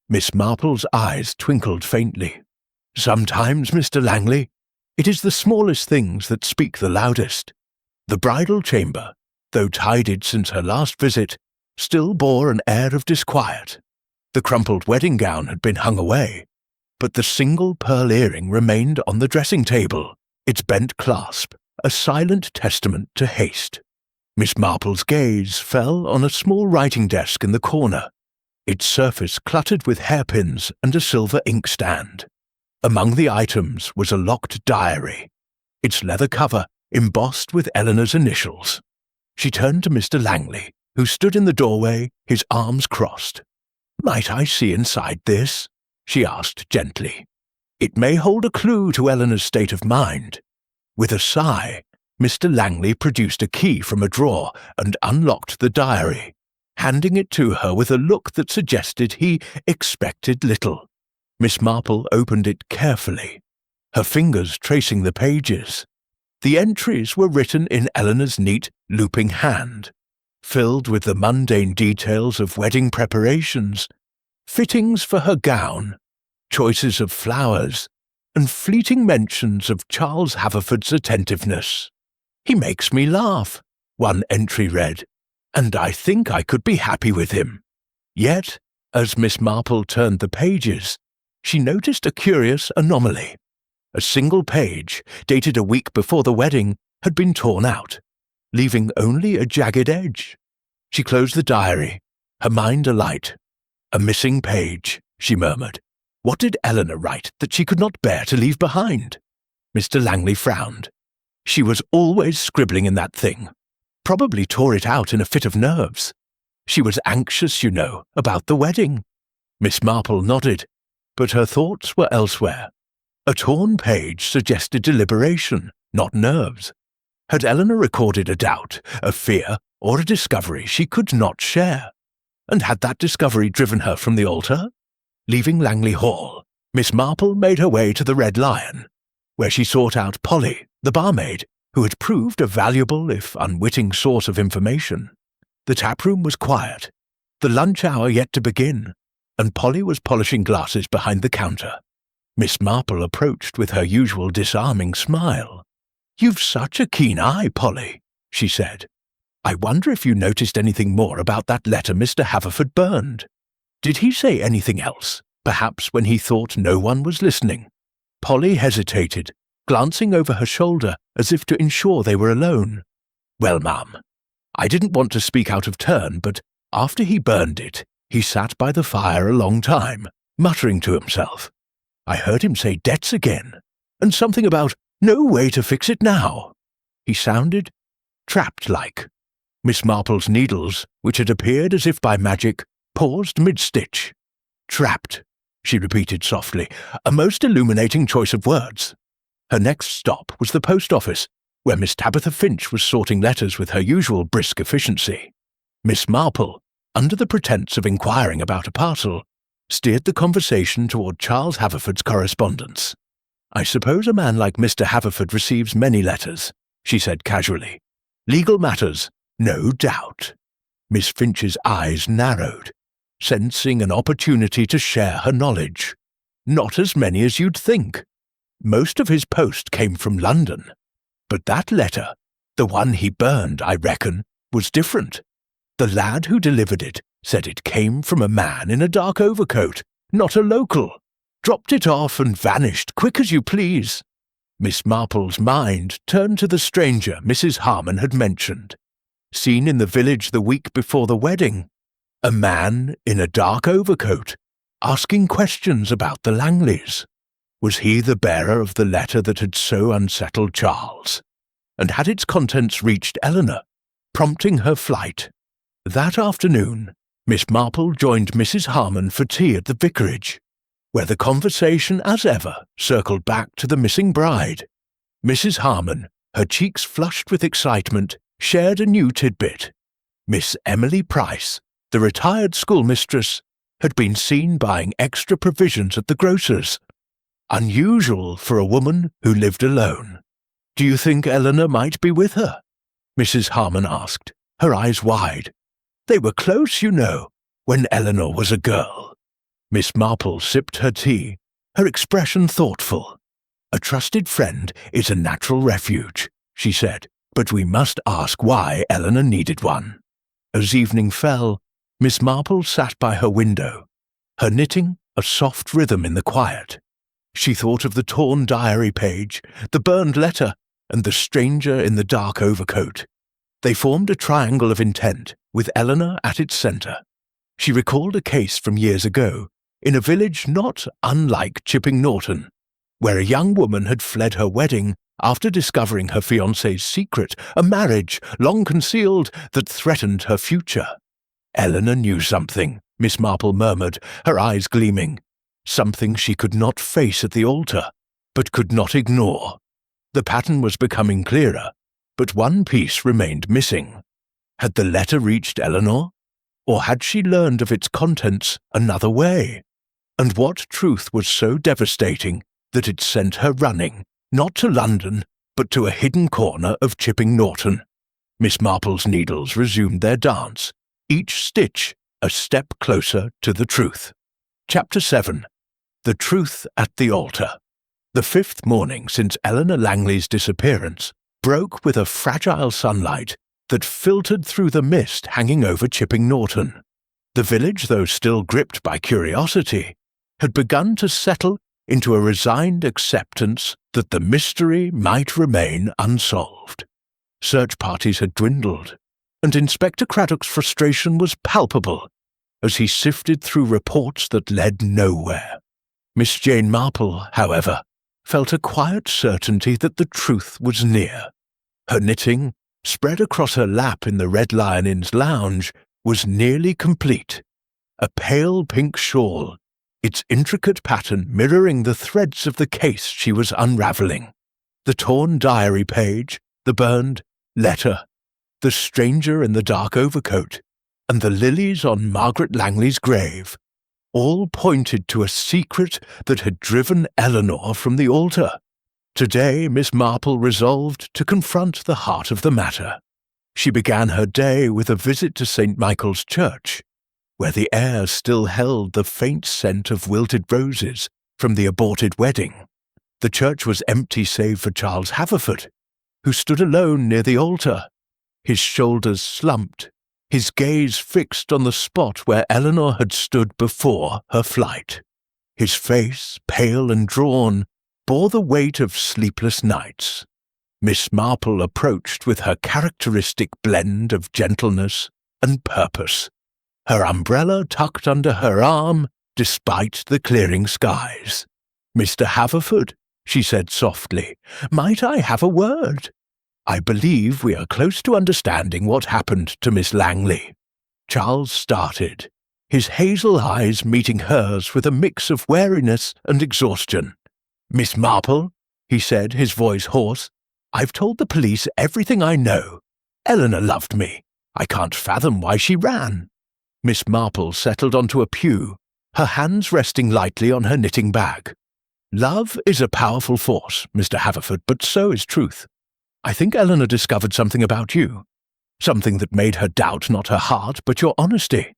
Miss Marple's eyes twinkled faintly. "Sometimes, Mr. Langley, it is the smallest things that speak the loudest." The bridal chamber, though tidied since her last visit, still bore an air of disquiet. The crumpled wedding gown had been hung away, but the single pearl earring remained on the dressing table, its bent clasp a silent testament to haste. Miss Marple's gaze fell on a small writing desk in the corner, its surface cluttered with hairpins and a silver inkstand. Among the items was a locked diary, its leather cover embossed with Eleanor's initials. She turned to Mr. Langley, who stood in the doorway, his arms crossed. "Might I see inside this?" she asked gently. "It may hold a clue to Eleanor's state of mind." With a sigh, Mr. Langley produced a key from a drawer and unlocked the diary, handing it to her with a look that suggested he expected little. Miss Marple opened it carefully, her fingers tracing the pages. The entries were written in Eleanor's neat, looping hand, filled with the mundane details of wedding preparations, fittings for her gown, choices of flowers, and fleeting mentions of Charles Haverford's attentiveness. "He makes me laugh," one entry read, "and I think I could be happy with him." Yet, as Miss Marple turned the pages, she noticed a curious anomaly. A single page, dated a week before the wedding, had been torn out, leaving only a jagged edge. She closed the diary, her mind alight. "A missing page," she murmured. What did Eleanor write that she could not bear to leave behind? Mr. Langley frowned. She was always scribbling in that thing. Probably tore it out in a fit of nerves. She was anxious, you know, about the wedding. Miss Marple nodded, but her thoughts were elsewhere. A torn page suggested deliberation, not nerves. Had Eleanor recorded a doubt, a fear, or a discovery she could not share? And had that discovery driven her from the altar? Leaving Langley Hall, Miss Marple made her way to the Red Lion, where she sought out Polly, the barmaid, who had proved a valuable if unwitting source of information. The taproom was quiet, the lunch hour yet to begin, and Polly was polishing glasses behind the counter. Miss Marple approached with her usual disarming smile. "You've such a keen eye, Polly," she said. "I wonder if you noticed anything more about that letter Mr. Haverford burned. Did he say anything else, perhaps when he thought no one was listening?" Polly hesitated, glancing over her shoulder as if to ensure they were alone. "Well, ma'am, I didn't want to speak out of turn, but after he burned it, he sat by the fire a long time, muttering to himself. I heard him say debts again, and something about no way to fix it now. He sounded trapped-like." Miss Marple's needles, which had appeared as if by magic, paused mid-stitch. "Trapped," she repeated softly, a most illuminating choice of words. Her next stop was the post office, where Miss Tabitha Finch was sorting letters with her usual brisk efficiency. Miss Marple, under the pretence of inquiring about a parcel, steered the conversation toward Charles Haverford's correspondence. "I suppose a man like Mr. Haverford receives many letters," she said casually. "Legal matters, no doubt." Miss Finch's eyes narrowed, sensing an opportunity to share her knowledge. "Not as many as you'd think. Most of his post came from London. But that letter, the one he burned, I reckon, was different. The lad who delivered it said it came from a man in a dark overcoat, not a local. Dropped it off and vanished, quick as you please." Miss Marple's mind turned to the stranger Mrs. Harmon had mentioned. Seen in the village the week before the wedding. A man in a dark overcoat, asking questions about the Langleys. Was he the bearer of the letter that had so unsettled Charles? And had its contents reached Eleanor, prompting her flight? That afternoon, Miss Marple joined Mrs. Harmon for tea at the vicarage, where the conversation, as ever, circled back to the missing bride. Mrs. Harmon, her cheeks flushed with excitement, shared a new tidbit. Miss Emily Price, the retired schoolmistress, had been seen buying extra provisions at the grocer's. Unusual for a woman who lived alone. "Do you think Eleanor might be with her?" Mrs. Harmon asked, her eyes wide. "They were close, you know, when Eleanor was a girl." Miss Marple sipped her tea, her expression thoughtful. "A trusted friend is a natural refuge," she said, "but we must ask why Eleanor needed one." As evening fell, Miss Marple sat by her window, her knitting a soft rhythm in the quiet. She thought of the torn diary page, the burned letter, and the stranger in the dark overcoat. They formed a triangle of intent, with Eleanor at its centre. She recalled a case from years ago, in a village not unlike Chipping Norton, where a young woman had fled her wedding after discovering her fiancé's secret, a marriage, long concealed, that threatened her future. Eleanor knew something, Miss Marple murmured, her eyes gleaming. Something she could not face at the altar, but could not ignore. The pattern was becoming clearer, but one piece remained missing. Had the letter reached Eleanor? Or had she learned of its contents another way? And what truth was so devastating that it sent her running, not to London, but to a hidden corner of Chipping Norton? Miss Marple's needles resumed their dance, each stitch a step closer to the truth. Chapter 7. The Truth at the Altar. The fifth morning since Eleanor Langley's disappearance broke with a fragile sunlight that filtered through the mist hanging over Chipping Norton. The village, though still gripped by curiosity, had begun to settle into a resigned acceptance that the mystery might remain unsolved. Search parties had dwindled, and Inspector Craddock's frustration was palpable as he sifted through reports that led nowhere. Miss Jane Marple, however, felt a quiet certainty that the truth was near. Her knitting, spread across her lap in the Red Lion Inn's lounge, was nearly complete. A pale pink shawl, its intricate pattern mirroring the threads of the case she was unravelling. The torn diary page, the burned letter, the stranger in the dark overcoat, and the lilies on Margaret Langley's grave, all pointed to a secret that had driven Eleanor from the altar. Today Miss Marple resolved to confront the heart of the matter. She began her day with a visit to St. Michael's Church, where the air still held the faint scent of wilted roses from the aborted wedding. The church was empty save for Charles Haverford, who stood alone near the altar, his shoulders slumped, his gaze fixed on the spot where Eleanor had stood before her flight. His face, pale and drawn, bore the weight of sleepless nights. Miss Marple approached with her characteristic blend of gentleness and purpose, her umbrella tucked under her arm despite the clearing skies. "Mr. Haverford," she said softly, "might I have a word? I believe we are close to understanding what happened to Miss Langley." Charles started. his hazel eyes meeting hers with a mix of wariness and exhaustion. "Miss Marple," he said, his voice hoarse, "I've told the police everything I know. Eleanor loved me. I can't fathom why she ran." Miss Marple settled onto a pew, her hands resting lightly on her knitting bag. "Love is a powerful force, Mr. Haverford, but so is truth. I think Eleanor discovered something about you, something that made her doubt not her heart but your honesty.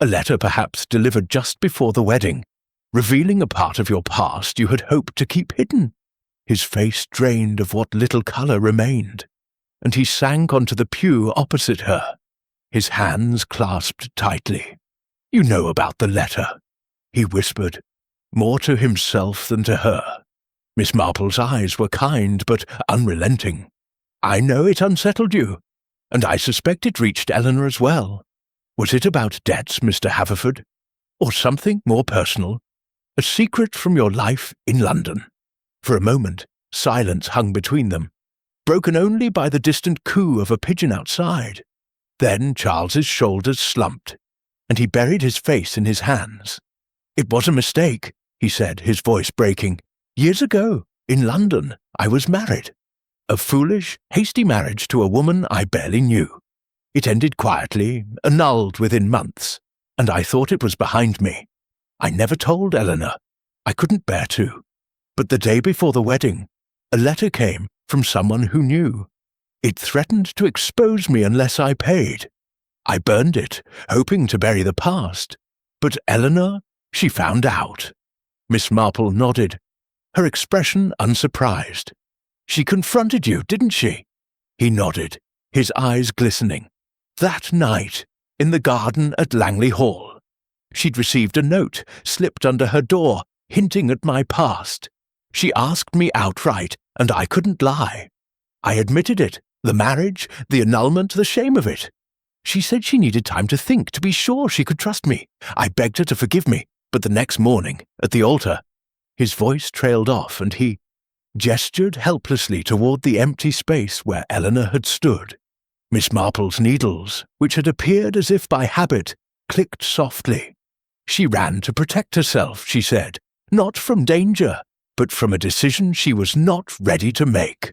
A letter perhaps delivered just before the wedding, revealing a part of your past you had hoped to keep hidden." His face drained of what little colour remained, and he sank onto the pew opposite her, his hands clasped tightly. "You know about the letter," he whispered, more to himself than to her. Miss Marple's eyes were kind but unrelenting. "I know it unsettled you, and I suspect it reached Eleanor as well. Was it about debts, Mr. Haverford? Or something more personal? A secret from your life in London?" For a moment, silence hung between them, broken only by the distant coo of a pigeon outside. Then Charles's shoulders slumped, and he buried his face in his hands. "It was a mistake," he said, his voice breaking. "Years ago, in London, I was married. A foolish, hasty marriage to a woman I barely knew. It ended quietly, annulled within months, and I thought it was behind me. I never told Eleanor. I couldn't bear to. But the day before the wedding, a letter came from someone who knew. It threatened to expose me unless I paid. I burned it, hoping to bury the past. But Eleanor, she found out." Miss Marple nodded, her expression unsurprised. "She confronted you, didn't she?" He nodded, his eyes glistening. "That night, in the garden at Langley Hall. She'd received a note slipped under her door, hinting at my past. She asked me outright, and I couldn't lie. I admitted it, the marriage, the annulment, the shame of it. She said she needed time to think, to be sure she could trust me. I begged her to forgive me, but the next morning, at the altar—" His voice trailed off, and he gestured helplessly toward the empty space where Eleanor had stood. Miss Marple's needles, which had appeared as if by habit, clicked softly. "She ran to protect herself," she said, "not from danger, but from a decision she was not ready to make."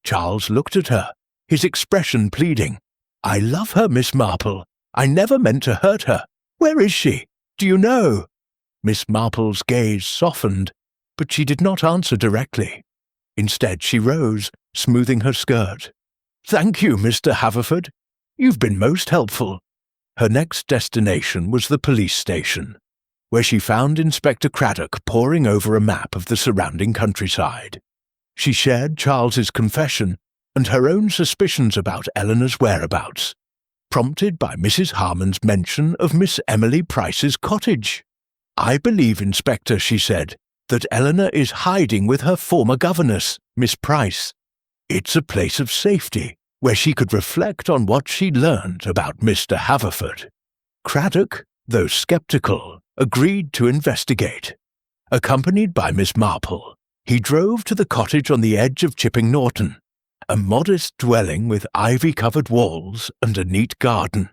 Charles looked at her, his expression pleading. "I love her, Miss Marple. I never meant to hurt her. Where is she? Do you know?" Miss Marple's gaze softened, but she did not answer directly. Instead, she rose, smoothing her skirt. "Thank you, Mr. Haverford. You've been most helpful." Her next destination was the police station, where she found Inspector Craddock poring over a map of the surrounding countryside. She shared Charles's confession and her own suspicions about Eleanor's whereabouts, prompted by Mrs. Harmon's mention of Miss Emily Price's cottage. "I believe, Inspector," she said, "that Eleanor is hiding with her former governess, Miss Price. It's a place of safety, where she could reflect on what she'd learned about Mr. Haverford." Craddock, though sceptical, agreed to investigate. Accompanied by Miss Marple, he drove to the cottage on the edge of Chipping Norton, a modest dwelling with ivy-covered walls and a neat garden.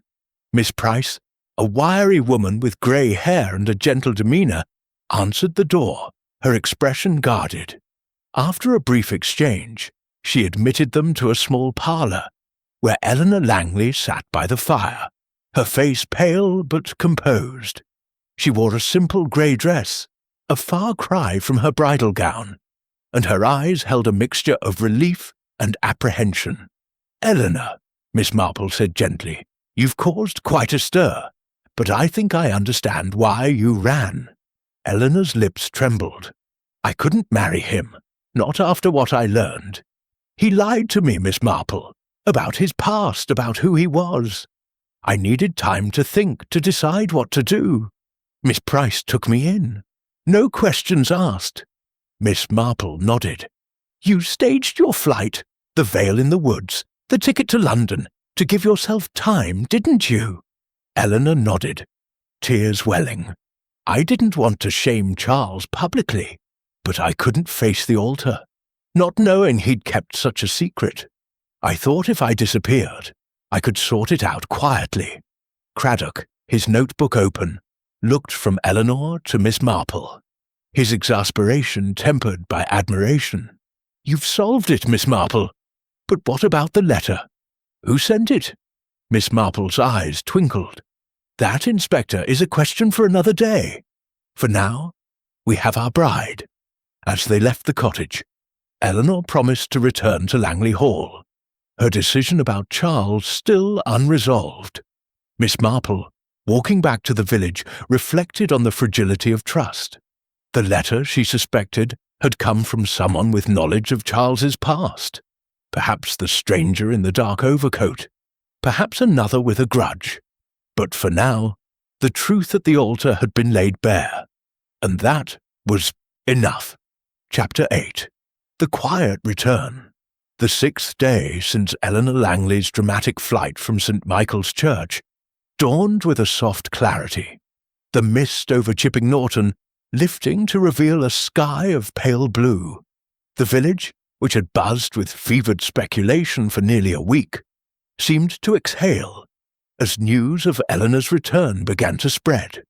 Miss Price, a wiry woman with grey hair and a gentle demeanour, answered the door, her expression guarded. After a brief exchange, she admitted them to a small parlour, where Eleanor Langley sat by the fire, her face pale but composed. She wore a simple grey dress, a far cry from her bridal gown, and her eyes held a mixture of relief and apprehension. "Eleanor," Miss Marple said gently, "you've caused quite a stir, but I think I understand why you ran." Eleanor's lips trembled. "I couldn't marry him, not after what I learned. He lied to me, Miss Marple, about his past, about who he was. I needed time to think, to decide what to do. Miss Price took me in. No questions asked." Miss Marple nodded. "You staged your flight, the veil in the woods, the ticket to London, to give yourself time, didn't you?" Eleanor nodded, tears welling. "I didn't want to shame Charles publicly, but I couldn't face the altar, not knowing he'd kept such a secret. I thought if I disappeared, I could sort it out quietly." Craddock, his notebook open, looked from Eleanor to Miss Marple, his exasperation tempered by admiration. "You've solved it, Miss Marple. But what about the letter? Who sent it?" Miss Marple's eyes twinkled. "That, Inspector, is a question for another day. For now, we have our bride." As they left the cottage, Eleanor promised to return to Langley Hall, her decision about Charles still unresolved. Miss Marple, walking back to the village, reflected on the fragility of trust. The letter, she suspected, had come from someone with knowledge of Charles's past. Perhaps the stranger in the dark overcoat, perhaps another with a grudge. But for now, the truth at the altar had been laid bare, and that was enough. Chapter 8. The Quiet Return. The 6th day since Eleanor Langley's dramatic flight from St. Michael's Church dawned with a soft clarity, the mist over Chipping Norton lifting to reveal a sky of pale blue. The village, which had buzzed with fevered speculation for nearly a week, seemed to exhale as news of Eleanor's return began to spread.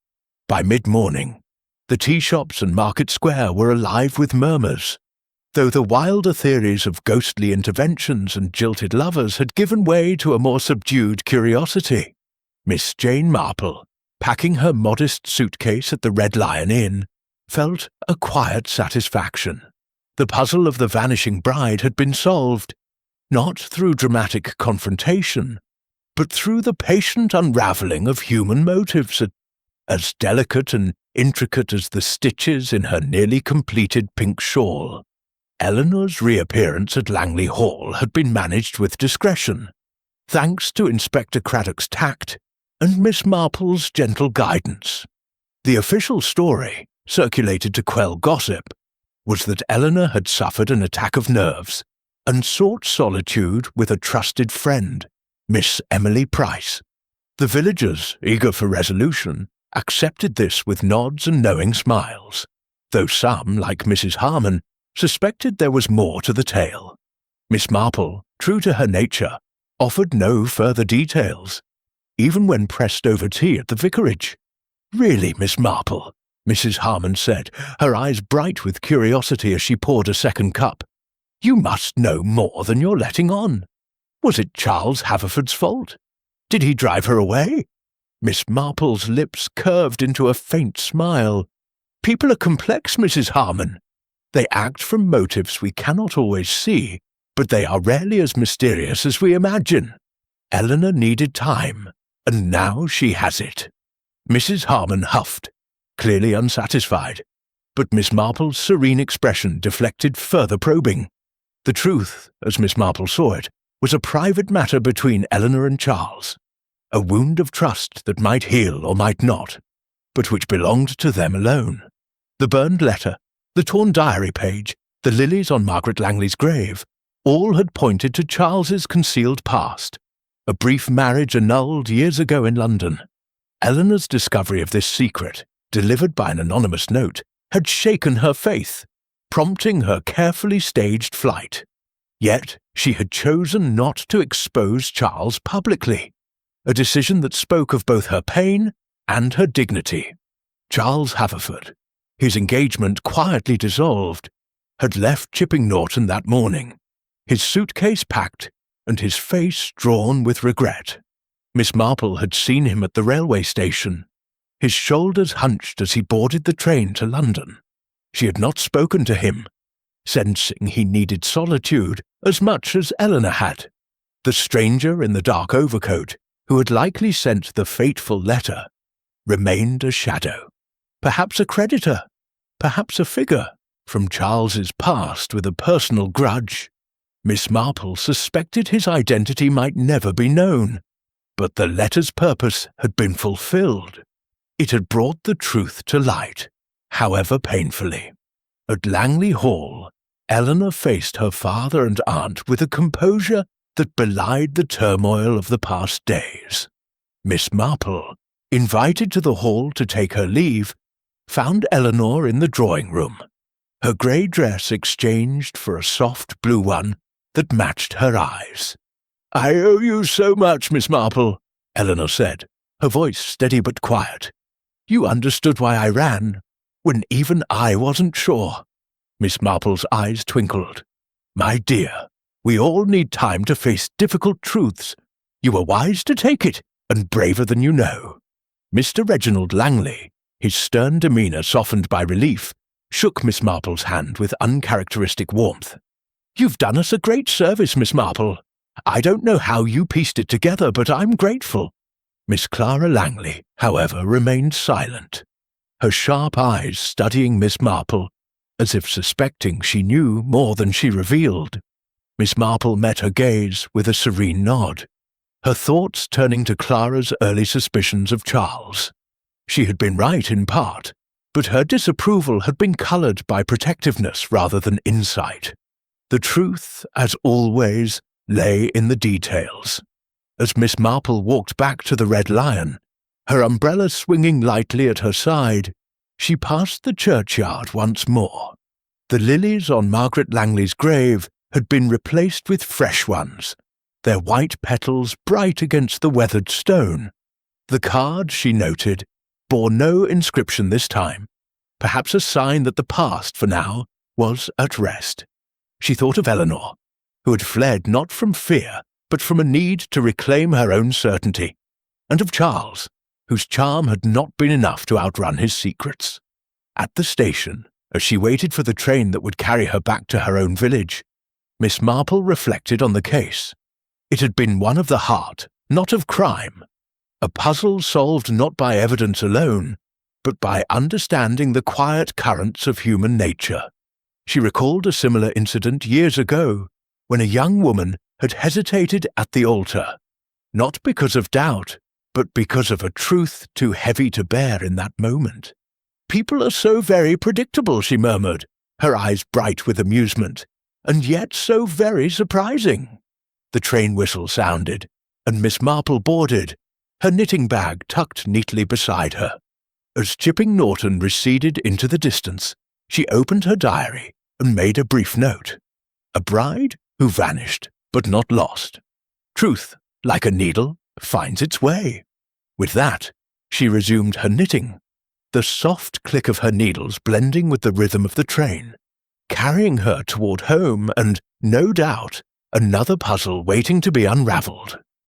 By mid-morning, the tea shops and Market Square were alive with murmurs, though the wilder theories of ghostly interventions and jilted lovers had given way to a more subdued curiosity. Miss Jane Marple, packing her modest suitcase at the Red Lion Inn, felt a quiet satisfaction. The puzzle of the vanishing bride had been solved, not through dramatic confrontation, but through the patient unravelling of human motives, as delicate and intricate as the stitches in her nearly completed pink shawl. Eleanor's reappearance at Langley Hall had been managed with discretion, thanks to Inspector Craddock's tact and Miss Marple's gentle guidance. The official story, circulated to quell gossip, was that Eleanor had suffered an attack of nerves and sought solitude with a trusted friend, Miss Emily Price. The villagers, eager for resolution, accepted this with nods and knowing smiles, though some, like Mrs. Harmon, suspected there was more to the tale. Miss Marple, true to her nature, offered no further details, even when pressed over tea at the vicarage. "Really, Miss Marple," Mrs. Harmon said, her eyes bright with curiosity as she poured a second cup, "you must know more than you're letting on. Was it Charles Haverford's fault? Did he drive her away?" Miss Marple's lips curved into a faint smile. "People are complex, Mrs. Harmon. They act from motives we cannot always see, but they are rarely as mysterious as we imagine. Eleanor needed time, and now she has it." Mrs. Harmon huffed, clearly unsatisfied, but Miss Marple's serene expression deflected further probing. The truth, as Miss Marple saw it, was a private matter between Eleanor and Charles, a wound of trust that might heal or might not, but which belonged to them alone. The burned letter, the torn diary page, the lilies on Margaret Langley's grave, all had pointed to Charles's concealed past, a brief marriage annulled years ago in London. Eleanor's discovery of this secret, delivered by an anonymous note, had shaken her faith, prompting her carefully staged flight. Yet she had chosen not to expose Charles publicly, a decision that spoke of both her pain and her dignity. Charles Haverford, his engagement quietly dissolved, had left Chipping Norton that morning, his suitcase packed and his face drawn with regret. Miss Marple had seen him at the railway station, his shoulders hunched as he boarded the train to London. She had not spoken to him, sensing he needed solitude as much as Eleanor had. The stranger in the dark overcoat, who had likely sent the fateful letter, remained a shadow, perhaps a creditor, perhaps a figure from Charles's past with a personal grudge. Miss Marple suspected his identity might never be known, but the letter's purpose had been fulfilled. It had brought the truth to light, however painfully. At Langley Hall, Eleanor faced her father and aunt with a composure that belied the turmoil of the past days. Miss Marple, invited to the hall to take her leave, found Eleanor in the drawing-room, her grey dress exchanged for a soft blue one that matched her eyes. "I owe you so much, Miss Marple," Eleanor said, her voice steady but quiet. You understood why I ran, when even I wasn't sure." Miss Marple's eyes twinkled. "My dear, we all need time to face difficult truths. You were wise to take it, and braver than you know." Mr. Reginald Langley, his stern demeanour softened by relief, shook Miss Marple's hand with uncharacteristic warmth. "You've done us a great service, Miss Marple. I don't know how you pieced it together, but I'm grateful." Miss Clara Langley, however, remained silent, her sharp eyes studying Miss Marple, as if suspecting she knew more than she revealed. Miss Marple met her gaze with a serene nod, her thoughts turning to Clara's early suspicions of Charles. She had been right in part, but her disapproval had been coloured by protectiveness rather than insight. The truth, as always, lay in the details. As Miss Marple walked back to the Red Lion, her umbrella swinging lightly at her side, she passed the churchyard once more. The lilies on Margaret Langley's grave had been replaced with fresh ones, their white petals bright against the weathered stone. The card, she noted, bore no inscription this time, perhaps a sign that the past, for now, was at rest. She thought of Eleanor, who had fled not from fear, but from a need to reclaim her own certainty, and of Charles, whose charm had not been enough to outrun his secrets. At the station, as she waited for the train that would carry her back to her own village, Miss Marple reflected on the case. It had been one of the heart, not of crime, a puzzle solved not by evidence alone, but by understanding the quiet currents of human nature. She recalled a similar incident years ago, when a young woman had hesitated at the altar, not because of doubt, but because of a truth too heavy to bear in that moment. "People are so very predictable," she murmured, her eyes bright with amusement, "and yet so very surprising." The train whistle sounded, and Miss Marple boarded, her knitting bag tucked neatly beside her. As Chipping Norton receded into the distance, she opened her diary and made a brief note. A bride who vanished, but not lost. Truth, like a needle, finds its way. With that, she resumed her knitting, the soft click of her needles blending with the rhythm of the train, carrying her toward home and, no doubt, another puzzle waiting to be unravelled.